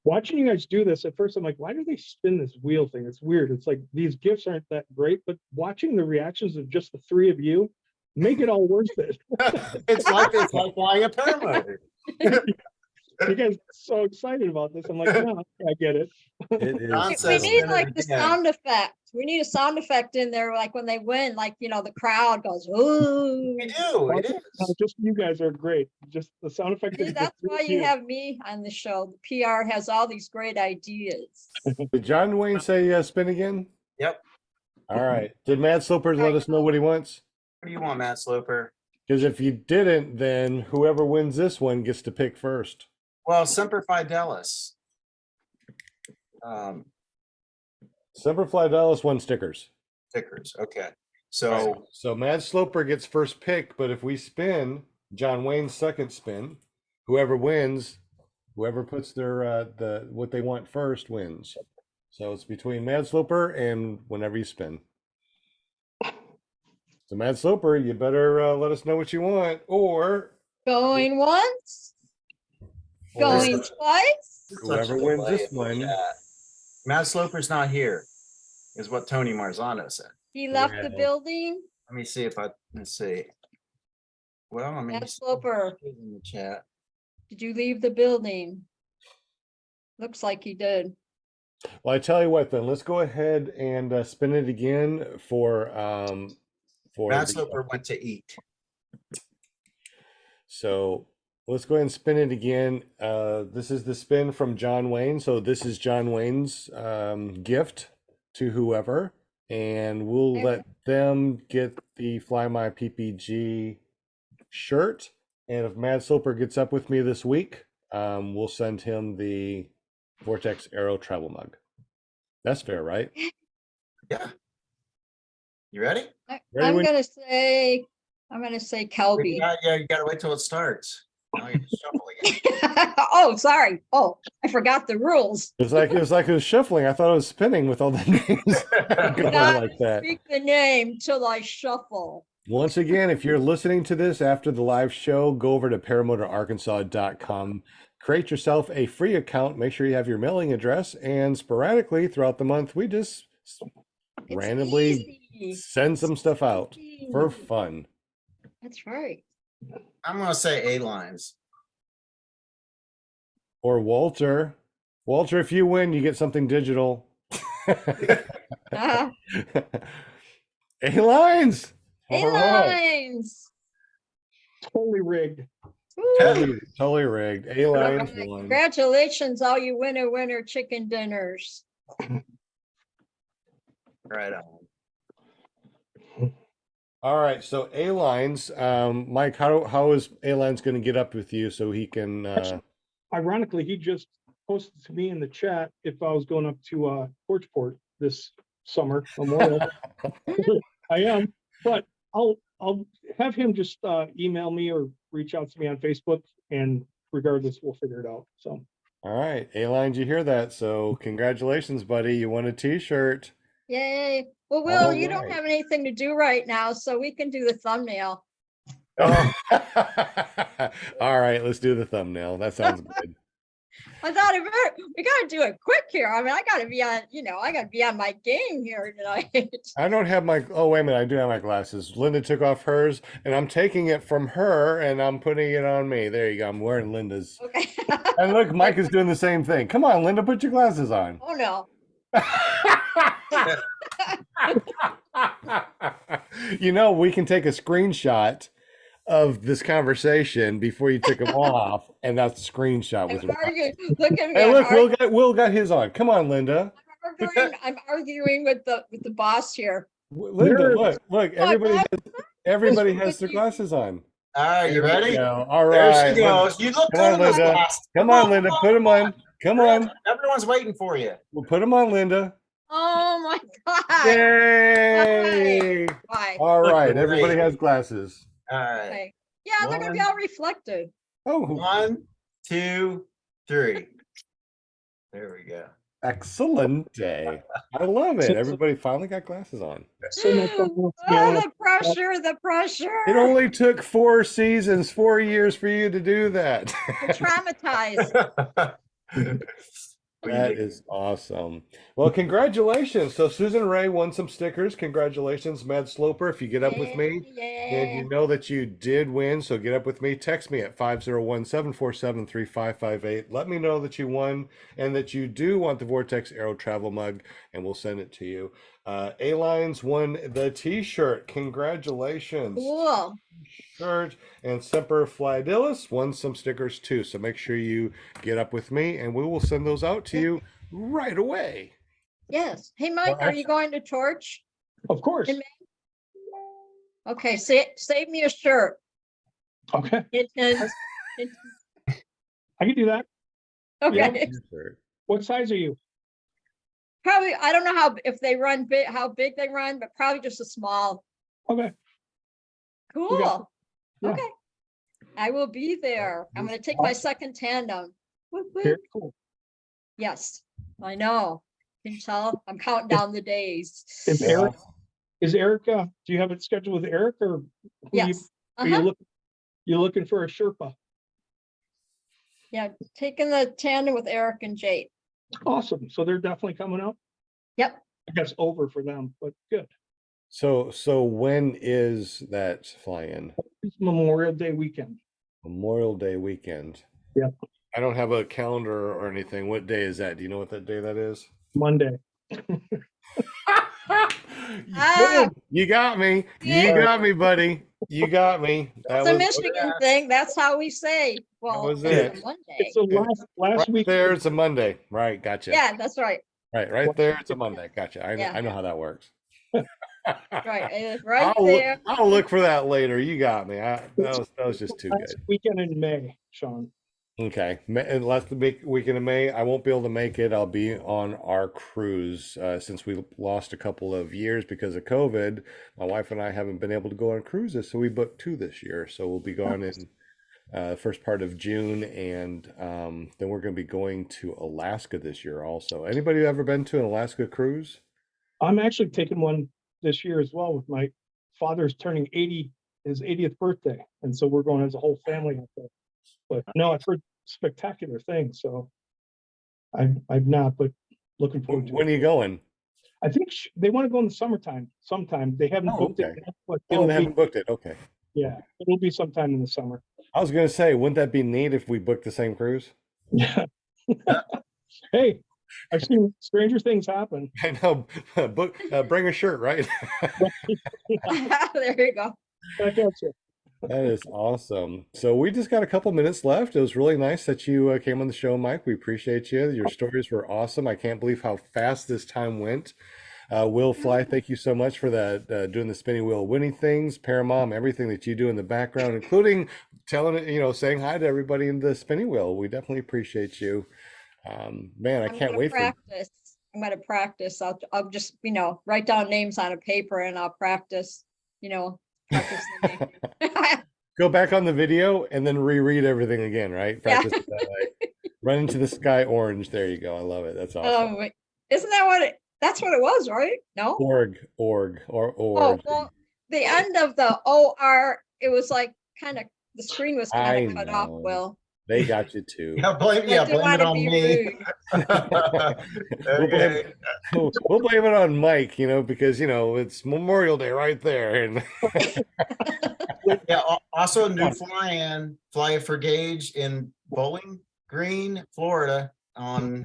Watching you guys do this, at first I'm like, why do they spin this wheel thing? It's weird. It's like these gifts aren't that great, but watching the reactions of just the three of you make it all worth it. It's like flying a paramotor. You guys are so excited about this. I'm like, no, I get it. It is. John We says need spin it like the again. sound effect. We need a sound effect in there, like when they win, like, you know, the crowd goes, ooh. We do, it No, is. just you guys are great. Just the sound effect. See, is that's just why you have me on the show. The PR has all these great ideas. Did John Wayne say spin again? Yep. All right. Did Matt Slopers let us know what he wants? What do you want, Matt Sloper? Because if you didn't, then whoever wins this one gets to pick first. Well, Semper Fidelis. Semper Fidelis won stickers. Stickers, okay. Right. So, So Matt Sloper gets first pick, but if we spin John Wayne's second spin, whoever wins, whoever puts their what they want first wins. So it's between Matt Sloper and whenever you spin. So Matt Sloper, you better let us know what you want, or Going once, going twice. whoever wins this one. Matt Sloper's not here, is what Tony Marzano said. He left the Yeah. building. Let me see if let's see. Well, I mean, Matt he's Sloper, in the chat. did you leave the building? Looks like he did. Well, I tell you what, then let's go ahead and spin it again for Matt the- Sloper went to eat. So let's go ahead and spin it again. This is the spin from John Wayne. So this is John Wayne's gift to whoever, and we'll Okay. let them get the FlyMiPPG shirt. And if Matt Sloper gets up with me this week, we'll send him the Vortex Aero travel mug. That's fair, right? Yeah. You ready? Ready I'm when- gonna say Kelby. Yeah, you gotta wait till it starts. Now you shuffle again. Oh, sorry. Oh, I forgot the rules. It was like it was shuffling. I thought it was spinning with all the names going Not like that. Speak the name till I shuffle. Once again, if you're listening to this after the live show, go over to paramotorarkansas.com. Create yourself a free account. Make sure you have your mailing address. And sporadically throughout the month, we just It's randomly easy. send some stuff out Easy. for fun. That's right. I'm gonna say A-lines. Or Walter. Walter, if you win, you get something digital. Ah, A-lines. All right. A-lines. Totally rigged. Woo. Totally rigged. A-lines Alright, won. Congratulations, all you winner chicken dinners. Right on. All right, so A-Lines, Mike, how is A-Lines going to get up with you so he can? Ironically, he just posted to me in the chat if I was going up to Porchport this summer, Memorial. I am, but I'll have him just email me or reach out to me on Facebook, and regardless, we'll figure it out. So, All right, A-Lines, you hear that? So congratulations, buddy, you won a T-shirt. Yay. Well, Will, All you don't right. have anything to do right now, so we can do the thumbnail. All right, let's do the thumbnail. That sounds good. I thought we gotta do it quick here. I mean, I gotta be on my game here tonight. I don't have my, oh, wait a minute, I do have my glasses. Linda took off hers, and I'm taking it from her, and I'm putting it on me. There you go, I'm wearing Linda's. Okay. And look, Mike is doing the same thing. Come on, Linda, put your glasses on. Oh, no. You know, we can take a screenshot of this conversation before you took them off, and that's a screenshot with I'm arguing. Look at me. Hey, I'm look, arguing- Will got his on. Come on, Linda. I'm arguing with the boss here. Linda, look, everybody What's has with their you? glasses on. All right, you There we ready? go. All There right. she goes. You look Come on, good in those Linda. glasses. Come on, Linda. Put them on. Come on. Everyone's waiting for you. We'll put them on, Linda. Oh my God. Yay! Why? All right. Great. Everybody has glasses. All right. Okay. Yeah, they're gonna be One. all reflective. Oh, 1, 2, 3. There we go. Excellent day. I love it. Everybody finally got glasses on. So much fun. Oh, the pressure, the pressure. It only took 4 seasons, 4 years for you to do that. I'm traumatized. That is awesome. Well, congratulations. So Susan Ray won some stickers. Congratulations, Mad Sloper. If you get up with me, and Yeah. you know that you did win, so get up with me. Text me at 501-747-3558. Let me know that you won and that you do want the Vortex Aero Travel Mug, and we'll send it to you. A-Lines won the t-shirt. Congratulations. Cool. Shirt, and Semper Flydillis won some stickers too. So make sure you get up with me and we will send those out to you right away. Yes. Hey, Mike, Well, are you going to Torch? Of course. In May? Okay, save me a shirt. Okay. And- I can do that. okay. What size are you? Probably, I don't know if they run big, how big they run, but probably just a small. Okay. Cool. yeah. Okay. I will be there. I'm going to take my second tandem. Whoop, whoop. Very cool. Yes, I know. Can you tell? I'm counting down the days. Is Erik, do you have it scheduled with Erik or who Yes. are you looking for a Sherpa? Yeah, taking the tandem with Erik and Jade. Awesome. So they're definitely coming out. Yep. I guess over for them, but good. So when is that fly-in? It's Memorial Day weekend. Memorial Day weekend. Yep. I don't have a calendar or anything. What day is that? Do you know what that day that is? Monday. You got me. You got me, buddy. You got me. It's a Michigan thing. That's how we say. Well, was it's it. a Monday. It's the last Right week. there, it's a Monday. Right, gotcha. Yeah, that's right. Right there, it's a Monday. Gotcha. Yeah. I know how that works. Right, it's right I'll there. I'll look for that later. You got me. That was just too Last good. weekend in May, Sean. Okay, last weekend of May, I won't be able to make it. I'll be on our cruise since we lost a couple of years because of COVID. My wife and I haven't been able to go on cruises, so we booked 2 this year. So we'll be gone in first part of June, and then we're going to be going to Alaska this year also. Anybody ever been to an Alaska cruise? I'm actually taking one this year as well with my father's turning 80, his 80th birthday. And so we're going as a whole family up there. But no, I've heard spectacular things. So I've not, but looking forward to When it. are you going? I think they want to go in the summertime. Sometime they haven't booked okay. it yet, but Oh, it'll they be, haven't booked it. Okay. yeah, it'll be sometime in the summer. I was going to say, wouldn't that be neat if we booked the same cruise? Yeah. Hey, I've seen stranger things happen. I know. Bring a shirt, right? There you go. Back at you. That is awesome. So we just got a couple minutes left. It was really nice that you came on the show, Mike. We appreciate you. Your stories were awesome. I can't believe how fast this time went. Will Fly, thank you so much for that, doing the spinning wheel, winning things, Paramom, everything that you do in the background, including telling it, saying hi to everybody in the spinning wheel. We definitely appreciate you. Man, I can't wait practice. I'm going to practice. I'll just, write down names on a paper and I'll practice, practice the name. Go back on the video and then reread everything again, right? Practice it that way. Run into the sky orange. There you go. I love it. That's awesome. Isn't that that's what it was, right? No? Org. Oh, well, the end of the OR, it was like the screen was kind of cut off. Well, they got you too. Yeah, blame it on me. We'll blame it on Mike, because it's Memorial Day right there. And yeah, also new fly for Gauge in Bowling Green, Florida on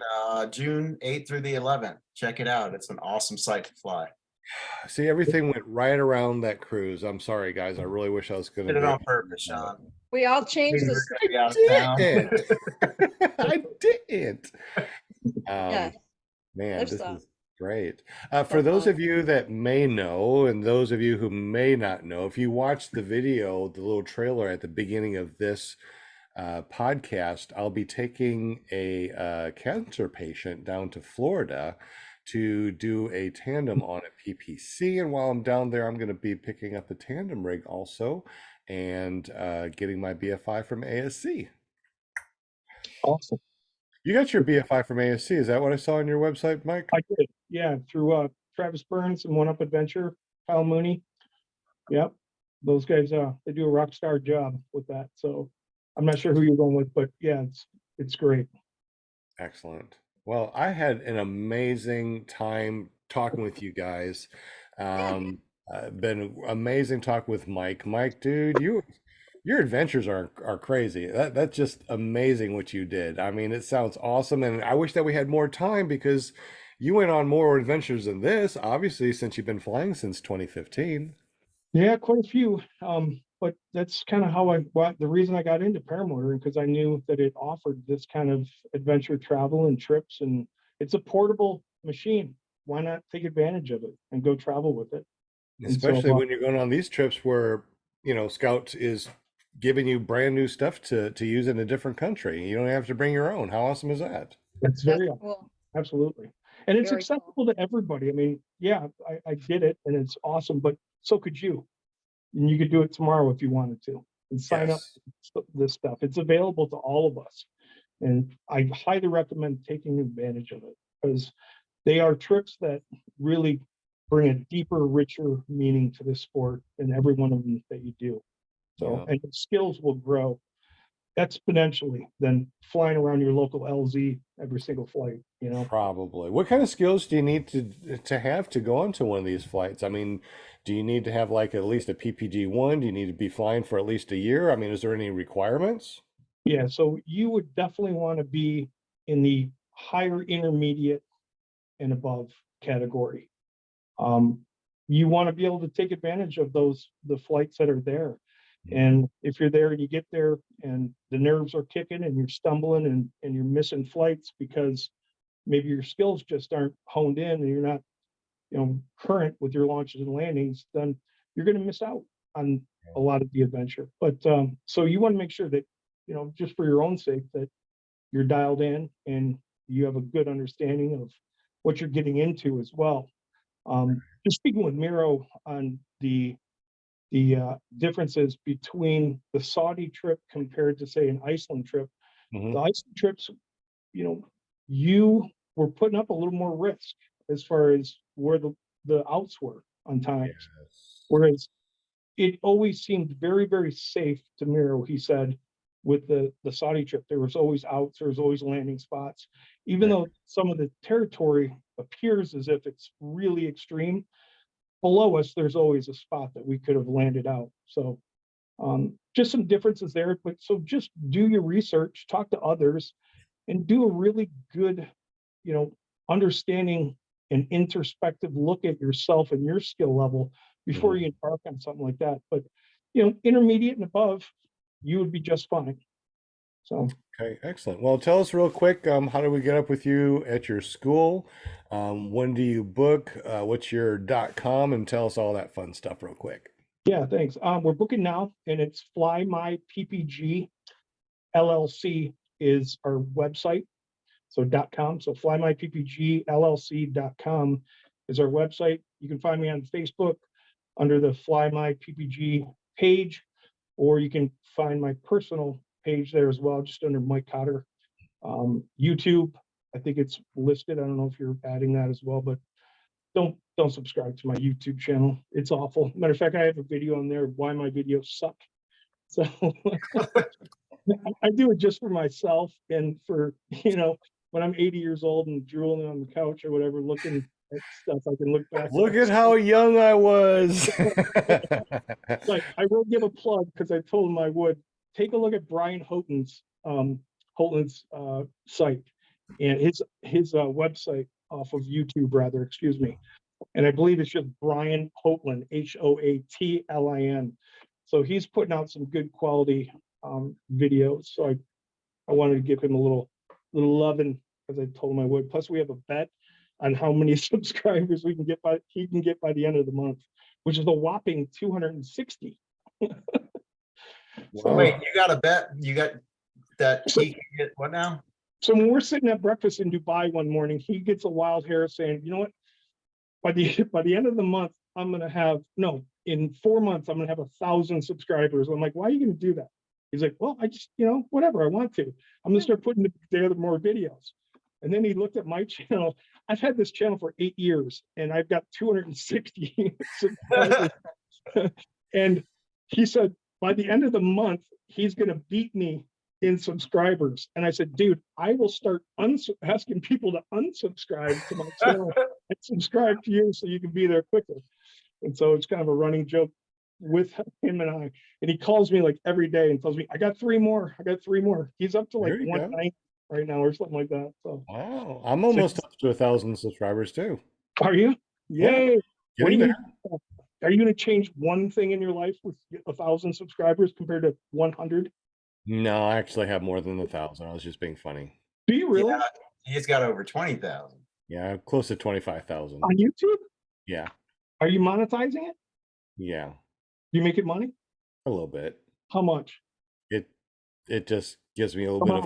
June 8th through the 11th. Check it out. It's an awesome site to fly. See, everything went right around that cruise. I'm sorry, guys. I really wish I was going to Did it on purpose, Sean. We all changed this. I didn't. Yeah. Man, this is great. For those of you that may know, and those of you who may not know, if you watch the video, the little trailer at the beginning of this podcast, I'll be taking a cancer patient down to Florida to do a tandem on a PPC. And while I'm down there, I'm going to be picking up a tandem rig also and getting my BFI from ASC. Awesome. You got your BFI from ASC. Is that what I saw on your website, Mike? I did, yeah, through Travis Burns and One Up Adventure, Kyle Mooney. Yep, those guys, they do a rock star job with that. So I'm not sure who you're going with, but yeah, it's great. Excellent. Well, I had an amazing time talking with you guys. Been amazing talking with Mike. Mike, dude, your adventures are crazy. That's just amazing what you did. I mean, it sounds awesome, and I wish that we had more time because you went on more adventures than this, obviously, since you've been flying since 2015. Yeah, quite a few. But that's kind of how the reason I got into paramotoring, because I knew that it offered this kind of adventure travel and trips, and it's a portable machine. Why not take advantage of it and go travel with it? And so, Especially when you're going on these trips where, Scout is giving you brand new stuff to use in a different country. You don't have to bring your own. How awesome is that? that's That's very cool. absolutely, and it's Very cool. accessible to everybody. I mean, yeah, I did it, and it's awesome, but so could you. And you could do it tomorrow if you wanted to, and sign up Yes. for this stuff. It's available to all of us, and I highly recommend taking advantage of it, because they are trips that really bring a deeper, richer meaning to this sport in every one of them that you do. So, Yeah. and the skills will grow exponentially than flying around your local LZ every single flight, Probably. What kind of skills do you need to have to go onto one of these flights? I mean, do you need to have like at least a PPG one? Do you need to be flying for at least a year? I mean, is there any requirements? Yeah, so you would definitely want to be in the higher intermediate and above category. You want to be able to take advantage of the flights that are there. And if you're there and you get there and the nerves are kicking and you're stumbling and you're missing flights because maybe your skills just aren't honed in and you're not, current with your launches and landings, then you're going to miss out on a lot of the adventure. But so you want to make sure that, just for your own sake, that you're dialed in and you have a good understanding of what you're getting into as well. Just speaking with Miro on the differences between the Saudi trip compared to, say, an Iceland trip. Mhm. The Iceland trips, you were putting up a little more risk as far as where the outs were on times. Yes. Whereas it always seemed very, very safe to Miro, he said, with the Saudi trip. There was always outs, there was always landing spots. Even though some of the territory appears as if it's really extreme, below us, there's always a spot that we could have landed out. So just some differences there. But so just do your research, talk to others, and do a really good, understanding and introspective look at yourself and your skill level before you embark on something like that. But intermediate and above, you would be just fine. So Okay, excellent. Well, tell us real quick, how do we get up with you at your school? When do you book? What's your .com? And tell us all that fun stuff real quick. yeah, thanks. We're booking now, and it's FlyMiPPG LLC is our website. So .com. So FlyMiPPG LLC.com is our website. You can find me on Facebook under the FlyMiPPG page, or you can find my personal page there as well, just under Mike Cotter. YouTube, I think it's listed. I don't know if you're adding that as well, but don't subscribe to my YouTube channel. It's awful. Matter of fact, I have a video on there of why my videos suck. So I do it just for myself and for, when I'm 80 years old and drooling on the couch or whatever, looking at stuff, I can look back. Look at how young I was. Like, I will give a plug because I told him I would. Take a look at Brian Houghton's site and his website off of YouTube, rather, excuse me. And I believe it's just Brian Hoatlin, Hoatlin. So he's putting out some good quality videos. So I wanted to give him a little loving, as I told him I would. Plus, we have a bet on how many subscribers he can get by the end of the month, which is a whopping 260. Wow. Wait, you got a bet? You got that he can get what now? So when we're sitting at breakfast in Dubai one morning, he gets a wild hair saying, you know what? By the end of the month, in 4 months, I'm gonna have 1,000 subscribers. I'm like, why are you gonna do that? He's like, well, I just, whatever, I want to. I'm gonna start putting together more videos. And then he looked at my channel. I've had this channel for 8 years and I've got 260 subscribers. And he said, by the end of the month, he's gonna beat me in subscribers. And I said, dude, I will start asking people to unsubscribe to my channel and subscribe to you so you can be there quicker. And so it's kind of a running joke with him and I. And he calls me like every day and tells me, I got 3 more. I got 3 more. He's up to like There you go. 190 right now or something like that. So Wow, I'm almost up to 1,000 subscribers too. are you? Yay. What are Getting you there. Are you going to change one thing in your life with 1,000 subscribers compared to 100? No, I actually have more than 1,000. I was just being funny. Do you really? Yeah, he's got over 20,000. Yeah, close to 25,000. On YouTube? Yeah, Are you monetizing it? yeah, Do you make it money? a little bit. How much? It just gives me a little bit of.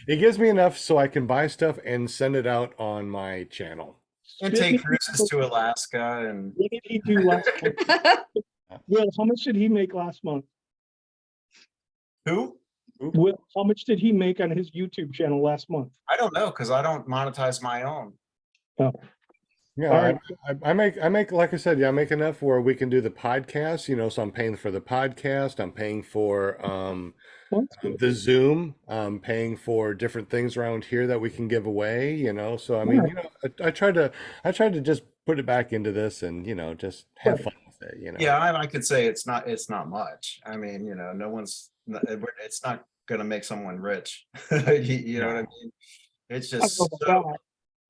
It gives me enough so I can buy stuff and send it out on my channel. And take cruises to Alaska and What did he do last month? Will, how much did he make last month? who? Will, how much did he make on his YouTube channel last month? I don't know because I don't monetize my own. Oh, Yeah, All right. I make like I said, yeah, I make enough where we can do the podcast, so I'm paying for the podcast, I'm paying for that's good. the Zoom, I'm paying for different things around here that we can give away, so I mean, I tried to just put it back into this and just have Right. fun with it, Yeah, I could say it's not much. I mean, no one's, it's not gonna make someone rich. You know what I mean? It's I don't just know about so,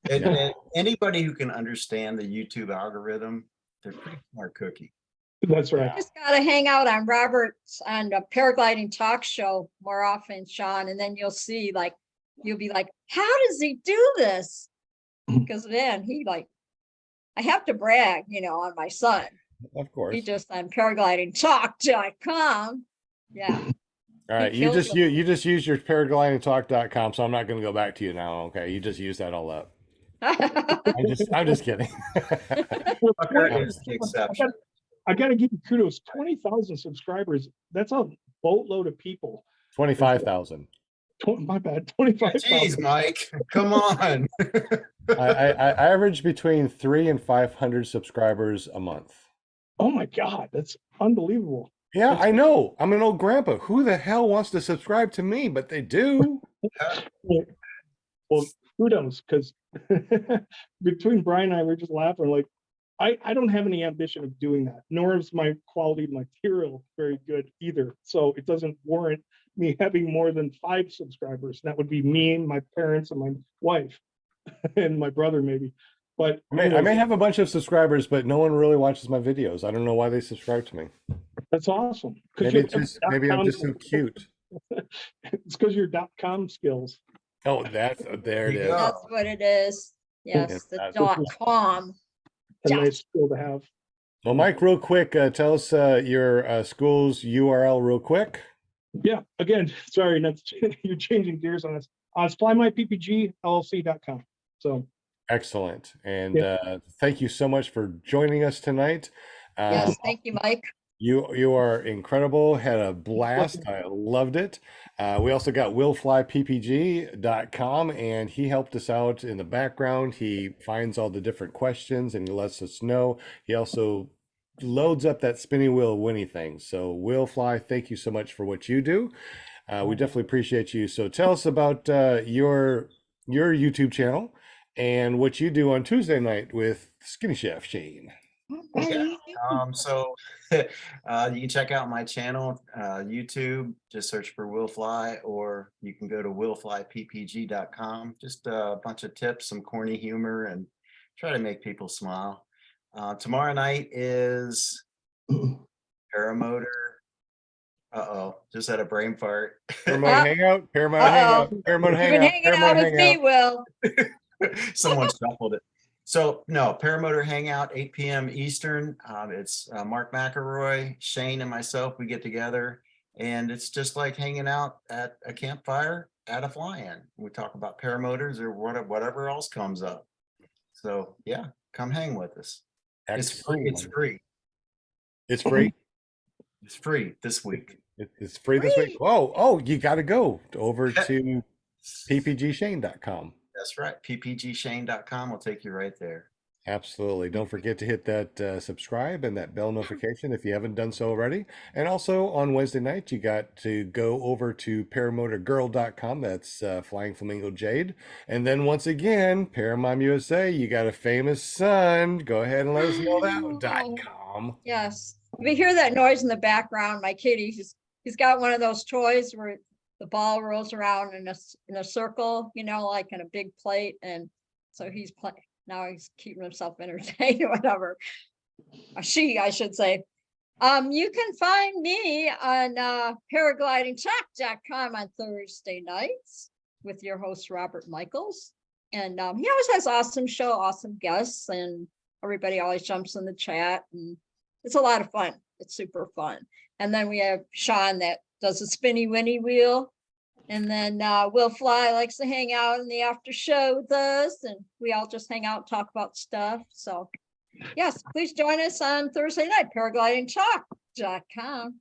that. and anybody who can understand the YouTube algorithm, they're pretty smart cookie. That's right. Just gotta hang out on Robert's on the paragliding talk show more often, Sean, and then you'll see you'll be like, how does he do this? Because then I have to brag, on my son. of course. He just on paraglidingtalk.com. Yeah. All right, he you kills just them. you just use your paraglidingtalk.com, so I'm not going to go back to you now. Okay, you just use that all up. I'm just kidding. Well, Tucker 20 is the exception. I got to give you kudos. 20,000 subscribers. That's a boatload of people. 25,000. My bad. 25,000. Jeez, Mike, come on. I average between 300 and 500 subscribers a month. Oh my God, that's unbelievable. Yeah, I know. I'm an old grandpa. Who the hell wants to subscribe to me? But they do. Well, kudos, because between Brian and I, we're just laughing. Like, I don't have any ambition of doing that, nor is my quality material very good either. So it doesn't warrant me having more than 5 subscribers. That would be me, my parents, and my wife, and my brother maybe. But I may have a bunch of subscribers, but no one really watches my videos. I don't know why they subscribe to me. that's awesome. Maybe I'm just so cute. It's because your .com skills. Oh, there it is. That's what it is. Yes, the that's- .com. A nice skill to have. Well, Mike, real quick, tell us your school's URL real quick. Yeah, again, sorry, you're changing gears on us. It's FlyMiPPG LLC.com. So Excellent. And thank you so much for joining us tonight. Yes, thank you, Mike. You are incredible. Had a blast. I loved it. We also got willflyppg.com, and he helped us out in the background. He finds all the different questions and he lets us know. He also loads up that spinning wheel Winnie thing. So Will Fly, thank you so much for what you do. We definitely appreciate you. So tell us about your YouTube channel and what you do on Tuesday night with Skinny Chef Shane. Yeah. So you can check out my channel, YouTube, just search for Will Fly, or you can go to willflyppg.com. Just a bunch of tips, some corny humor, and try to make people smile. Tomorrow night is Paramotor. Just had a brain fart. Paramount Hangout, Paramount Hangout, Paramount You've been Hangout, hanging out with me, Will. Someone shuffled it. So no, Paramotor Hangout, 8 p.m. Eastern. It's Mark McElroy, Shane, and myself. We get together, and it's just like hanging out at a campfire at a fly-in. We talk about paramotors or whatever else comes up. So yeah, come hang with us. It's free. It's free. It's free. It's free this week. It's free this week. Free. Oh, you got to go over to ppgshane.com. That's right. ppgshane.com will take you right there. Absolutely. Don't forget to hit that subscribe and that bell notification if you haven't done so already. And also on Wednesday night, you got to go over to paramotorgirl.com. That's Flying Flamingo Jade. And then once again, Paramom USA, you got a famous son. Go ahead and let us know that. .com. Yes. If you hear that noise in the background, my kitty, he's got one of those toys where the ball rolls around in a circle, you know, like in a big plate. And so he's playing. Now he's keeping himself entertained or whatever. I should say. You can find me on paraglidingtalk.com on Thursday nights with your host, Robert Michaels. And he always has awesome show, awesome guests, and everybody always jumps in the chat. And it's a lot of fun. It's super fun. And then we have Sean that does the spinny winny wheel. And then Will Fly likes to hang out in the after show with us, and we all just hang out and talk about stuff. So yes, please join us on Thursday night, paraglidingtalk.com.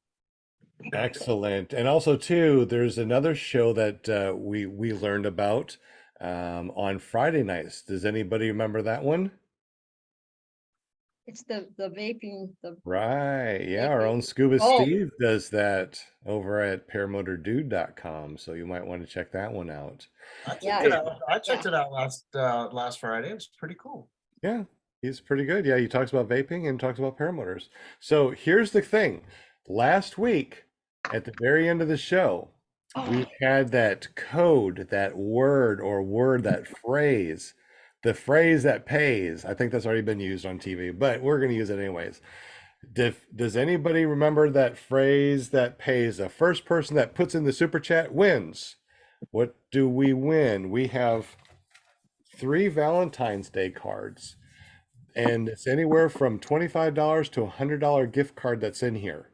Excellent. And also too, there's another show that we learned about on Friday nights. Does anybody remember that one? It's the vaping. Right. Yeah, our own Scuba Steve does that over at paramotordude.com. So you might want to check that one out. I checked it out last Friday. It was pretty cool. Yeah, he's pretty good. Yeah, he talks about vaping and talks about paramotors. So here's the thing. Last week, at the very end of the show, we had that code, that word, that phrase. The phrase that pays. I think that's already been used on TV, but we're going to use it anyways. Does anybody remember that phrase that pays? The first person that puts in the super chat wins. What do we win? We have 3 Valentine's Day cards, and it's anywhere from $25 to $100 gift card that's in here.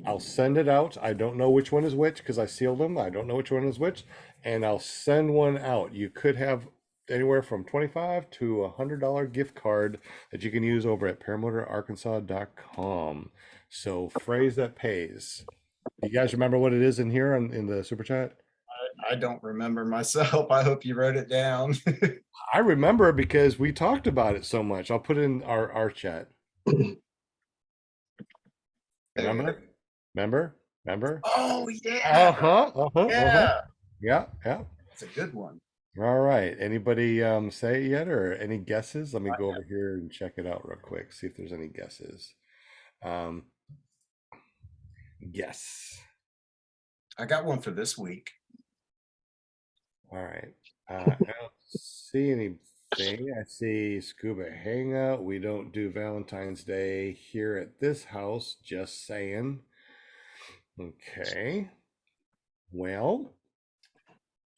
I'll send it out. I don't know which one is which because I sealed them. I don't know which one is which, and I'll send one out. You could have anywhere from $25 to $100 gift card that you can use over at paramotorarkansas.com. So phrase that pays. You guys remember what it is in here in the super chat? I don't remember myself. I hope you wrote it down. I remember because we talked about it so much. I'll put it in our chat. Remember? Oh yeah. Yeah. That's a good one. All right. Anybody say it yet or any guesses? Let me go over here and check it out real quick. See if there's any guesses. Guess. I got one for this week. All right. I don't see anything. I see Scuba Hangout. We don't do Valentine's Day here at this house. Just saying. Okay. Well,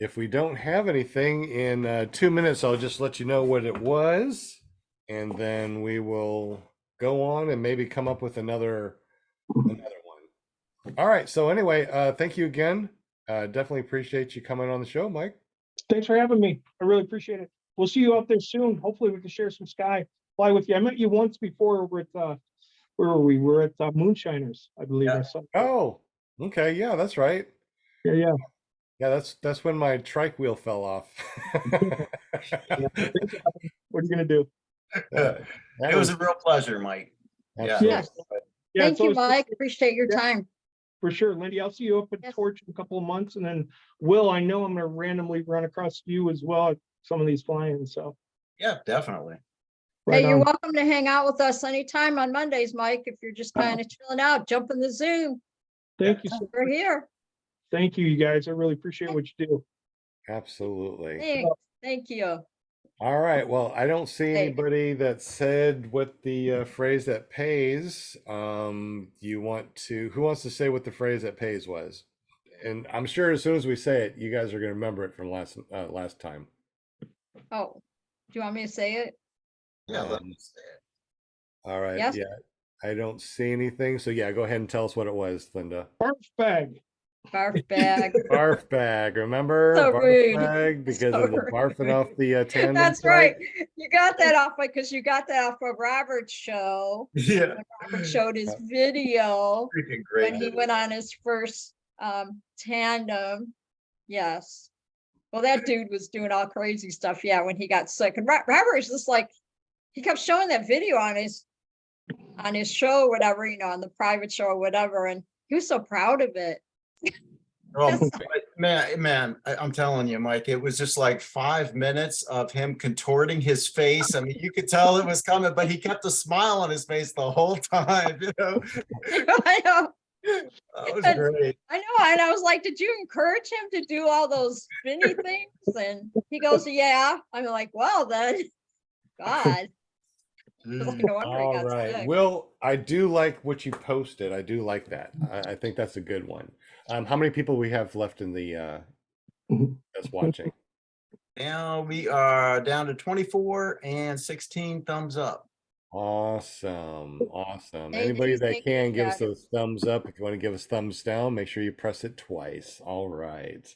if we don't have anything in 2 minutes, I'll just let you know what it was, and then we will go on and maybe come up with another one. All right. So anyway, thank you again. Definitely appreciate you coming on the show, Mike. Thanks for having me. I really appreciate it. We'll see you out there soon. Hopefully we can share some sky, fly with you. I met you once before over at where were we? We're at Moonshiners, I believe. Yeah. I saw. Oh, okay. Yeah, that's right. Yeah. Yeah, that's when my trike wheel fell off. Yeah. What are you gonna do? It was a real pleasure, Mike. Yeah. Yes. Yeah, Thank it's you, always- Mike. Appreciate your time. For sure, Lindy. I'll see you up at Yes. Torch in a couple of months, and then Will, I know I'm gonna randomly run across you as well at some of these fly-ins. So Yeah, definitely. right Hey, you're on. welcome to hang out with us anytime on Mondays, Mike. If you're just kind of chilling out, jump in the Zoom. Thank you. So, We're here. thank you, you guys. I really appreciate what you do. Absolutely. Thanks. Thank you. All right. Well, I don't see Hey. anybody that said what the phrase that pays. Who wants to say what the phrase that pays was? And I'm sure as soon as we say it, you guys are going to remember it from last time. Oh, do you want me to say it? Yeah, let Um, me say it. All right. Yes. Yeah. I don't see anything. So yeah, go ahead and tell us what it was, Linda. Barf bag. Barf bag. Barf bag, remember? So Barf rude. bag because So of the rude. barfing off the tandem. That's site. right. You got that off because you got that off of Robert's show. Yeah. When Robert showed his video Freaking great. when he went on his first tandem. Yes. Well, that dude was doing all crazy stuff. Yeah, when he got sick. And Robert was just like, he kept showing that video on his show, or whatever, you know, on the private show or whatever. And he was so proud of it. Oh, man, I'm telling you, Mike, it was just like 5 minutes of him contorting his face. I mean, you could tell it was coming, but he kept a smile on his face the whole time, you know. I know. That was And- great. I know. And I was like, did you encourage him to do all those spinny things? And he goes, yeah. I'm like, well, then, God. Mm. No wonder he All got right. sick. Will, I do like what you posted. I do like that. I think that's a good one. How many people we have left in the that's watching? Now we are down to 24 and 16 thumbs up. Awesome. Awesome. Thank Anybody you, that thank you, can give us Jack. those thumbs up. If you want to give us thumbs down, make sure you press it twice. All right.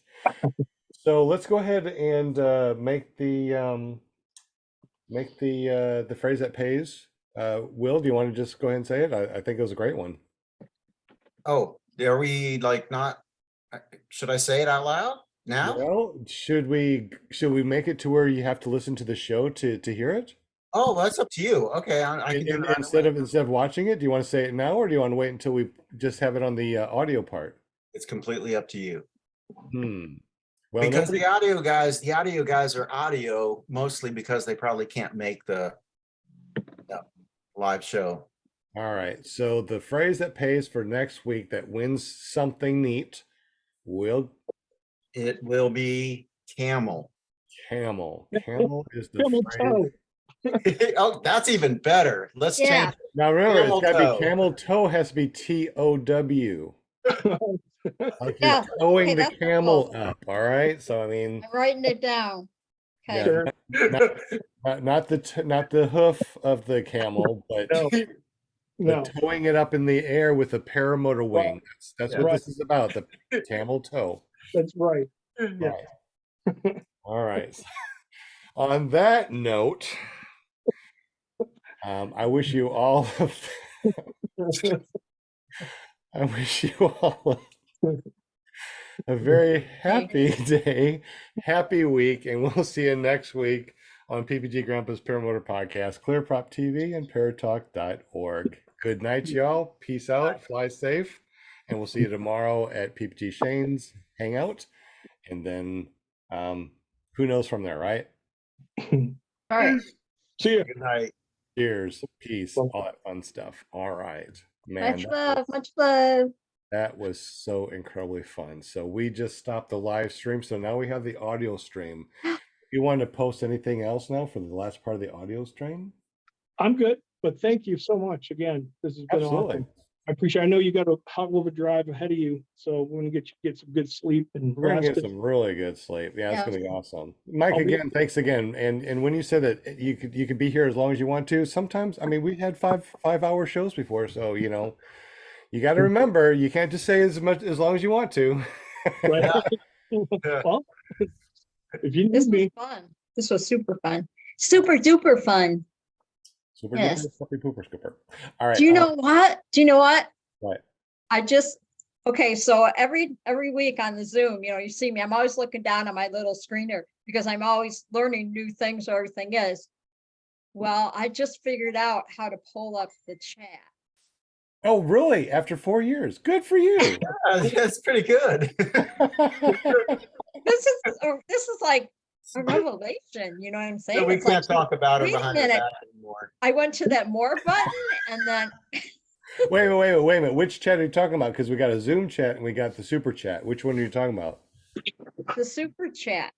So let's go ahead and make the phrase that pays. Will, do you want to just go ahead and say it? I think it was a great one. Oh, are we like not? Should I say it out loud now? Well, should we make it to where you have to listen to the show to hear it? Oh, that's up to you. Okay, I can do And that. instead of watching it, do you want to say it now, or do you want to wait until we just have it on the audio part? It's completely up to you. Well, Because nobody- the audio guys are audio mostly because they probably can't make the live show. all right. So the phrase that pays for next week that wins something neat will It will be camel. camel. Camel is the Camel phrase. toe. Oh, that's even better. Let's Yeah. change. Now remember, Camel it's got to toe. be camel toe. Has to be TOW. Like Yeah, you're towing okay, the that's camel close. up. All right. So I mean, I'm writing it down. Okay. yeah, not the hoof of the camel, but No. the No, towing it up in the air with a paramotor wing. That's what Right. this is about. The camel toe. that's right. Yeah. Right. All right. On that note, I wish you all I wish you all a very happy day, happy week, and we'll see you next week on PPG Grandpa's Paramotor Podcast, ClearProp TV, and paratalk.org. Good night, y'all. Peace out. Fly safe. And we'll see you tomorrow at PPG Shane's Hangout. And then who knows from there, right? All right. See ya. Good night. Cheers, peace, all that fun stuff. All right. Man, Much love. Much love. that was so incredibly fun. So we just stopped the live stream. So now we have the audio stream. You want to post anything else now for the last part of the audio stream? I'm good, but thank you so much again. This has been Absolutely. awesome. I appreciate. I know you got a hell of a drive ahead of you, so we're gonna get some good sleep and We're gonna rest. get some really good sleep. Yeah, it's Yeah. gonna be awesome. Mike, I'll be- again, thanks again. And when you said that you could be here as long as you want to, sometimes I mean we had 5-hour shows before, so you know you got to remember you can't just say as long as you want to. Right? Yeah. Well, if you This need was me, fun. This was super fun. Super duper fun. Super Yes. duper puppy pooper scooper. All right. Do you know what? Do you know what? What? Okay, so every week on the Zoom, you know, you see me, I'm always looking down on my little screener because I'm always learning new things, everything is. Well, I just figured out how to pull up the chat. Oh, really? After 4 years? Good for you. That's pretty good. This is like a revelation, you know what I'm saying? So we It's like, can't talk about it wait a behind the minute. back anymore. I went to that more button and then Wait a minute. Which chat are you talking about? Because we got a Zoom chat and we got the super chat. Which one are you talking about? the super chat.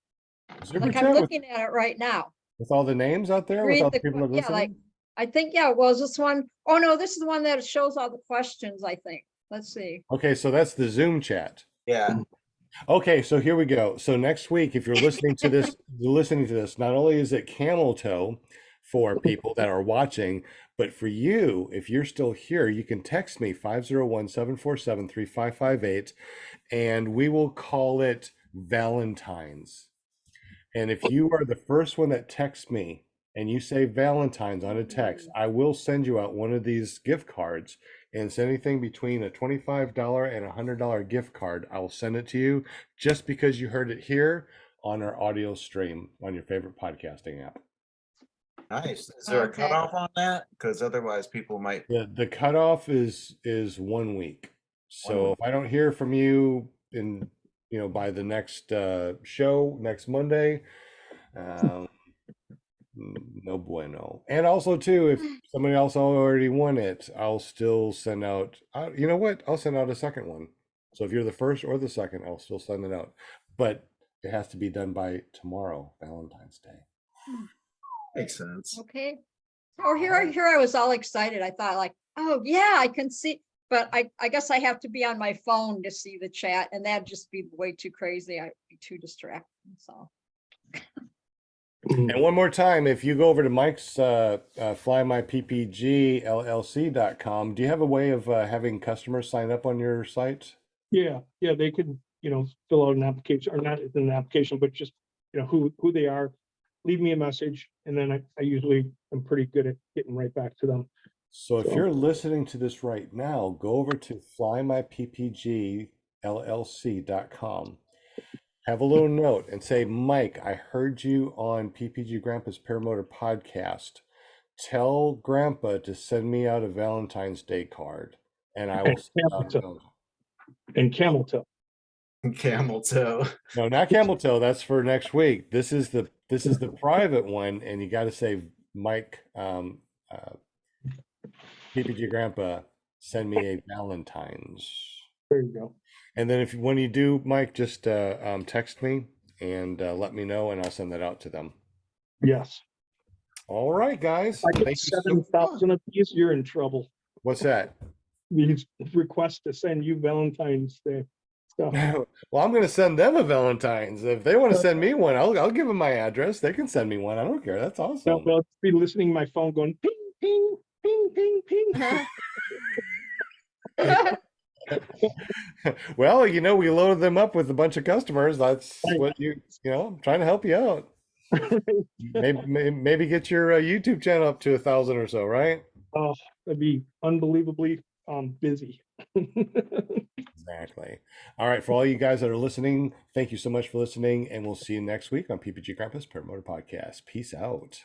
Super Like chat I'm with, looking at it right now. with all the names out there, with Read all the the people that que- yeah, like- listening? I think, yeah, well, is this one? Oh, no, this is the one that shows all the questions, I think. Let's see. Okay, so that's the Zoom chat. Yeah. Okay, so here we go. So next week, if you're listening to this, not only is it camel toe, for people that are watching. But for you, if you're still here, you can text me 501-747-3558 and we will call it Valentine's. And if you are the first one that texts me and you say Valentine's on a text, I will send you out one of these gift cards. And it's anything between a $25 and a $100 gift card. I will send it to you just because you heard it here on our audio stream on your favorite podcasting app. Nice. Is there a Okay. cutoff on that? Because otherwise people might. The cutoff is 1 week. So 1 week. if I don't hear from you in by the next show next Monday, no bueno. And also too, if somebody else already won it, I'll still send out. You know what? I'll send out a second one. So if you're the first or the second, I'll still send it out. But it has to be done by tomorrow, Valentine's Day. Makes sense. Okay. Oh, here I was all excited. I thought like, oh yeah, I can see, but I guess I have to be on my phone to see the chat, and that'd just be way too crazy. I'd be too distracted. So. And one more time, if you go over to Mike's FlyMiPPG LLC.com, do you have a way of having customers sign up on your site? Yeah, they could, fill out an application, or not an application, but just, who they are, leave me a message, and then I usually am pretty good at getting right back to them. So if you're listening to this right now, go over to FlyMiPPG LLC.com. Have a little note and say, Mike, I heard you on PPG Grandpa's Paramotor podcast. Tell Grandpa to send me out a Valentine's Day card, and I will send out and camel toe. Camel toe. No, not camel toe. That's for next week. This is the private one, and you got to say, Mike, PPG Grandpa, send me a Valentine's. There you go. And then when you do, Mike, just text me and let me know, and I'll send that out to them. Yes. All right, guys. I get 7,000 of these, you're in trouble. What's that? These requests to send you Valentine's Day stuff. Well, I'm going to send them a Valentine's. If they want to send me one, I'll give them my address. They can send me one. I don't care. That's awesome. I'll be listening to my phone going ping, ping, ping, ping, ping. Well, we loaded them up with a bunch of customers. That's what I'm trying to help you out. maybe get your YouTube channel up to 1,000 or so, right? Oh, that'd be unbelievably busy. Exactly. All right, for all you guys that are listening, thank you so much for listening, and we'll see you next week on PPG Grandpa's Paramotor Podcast. Peace out.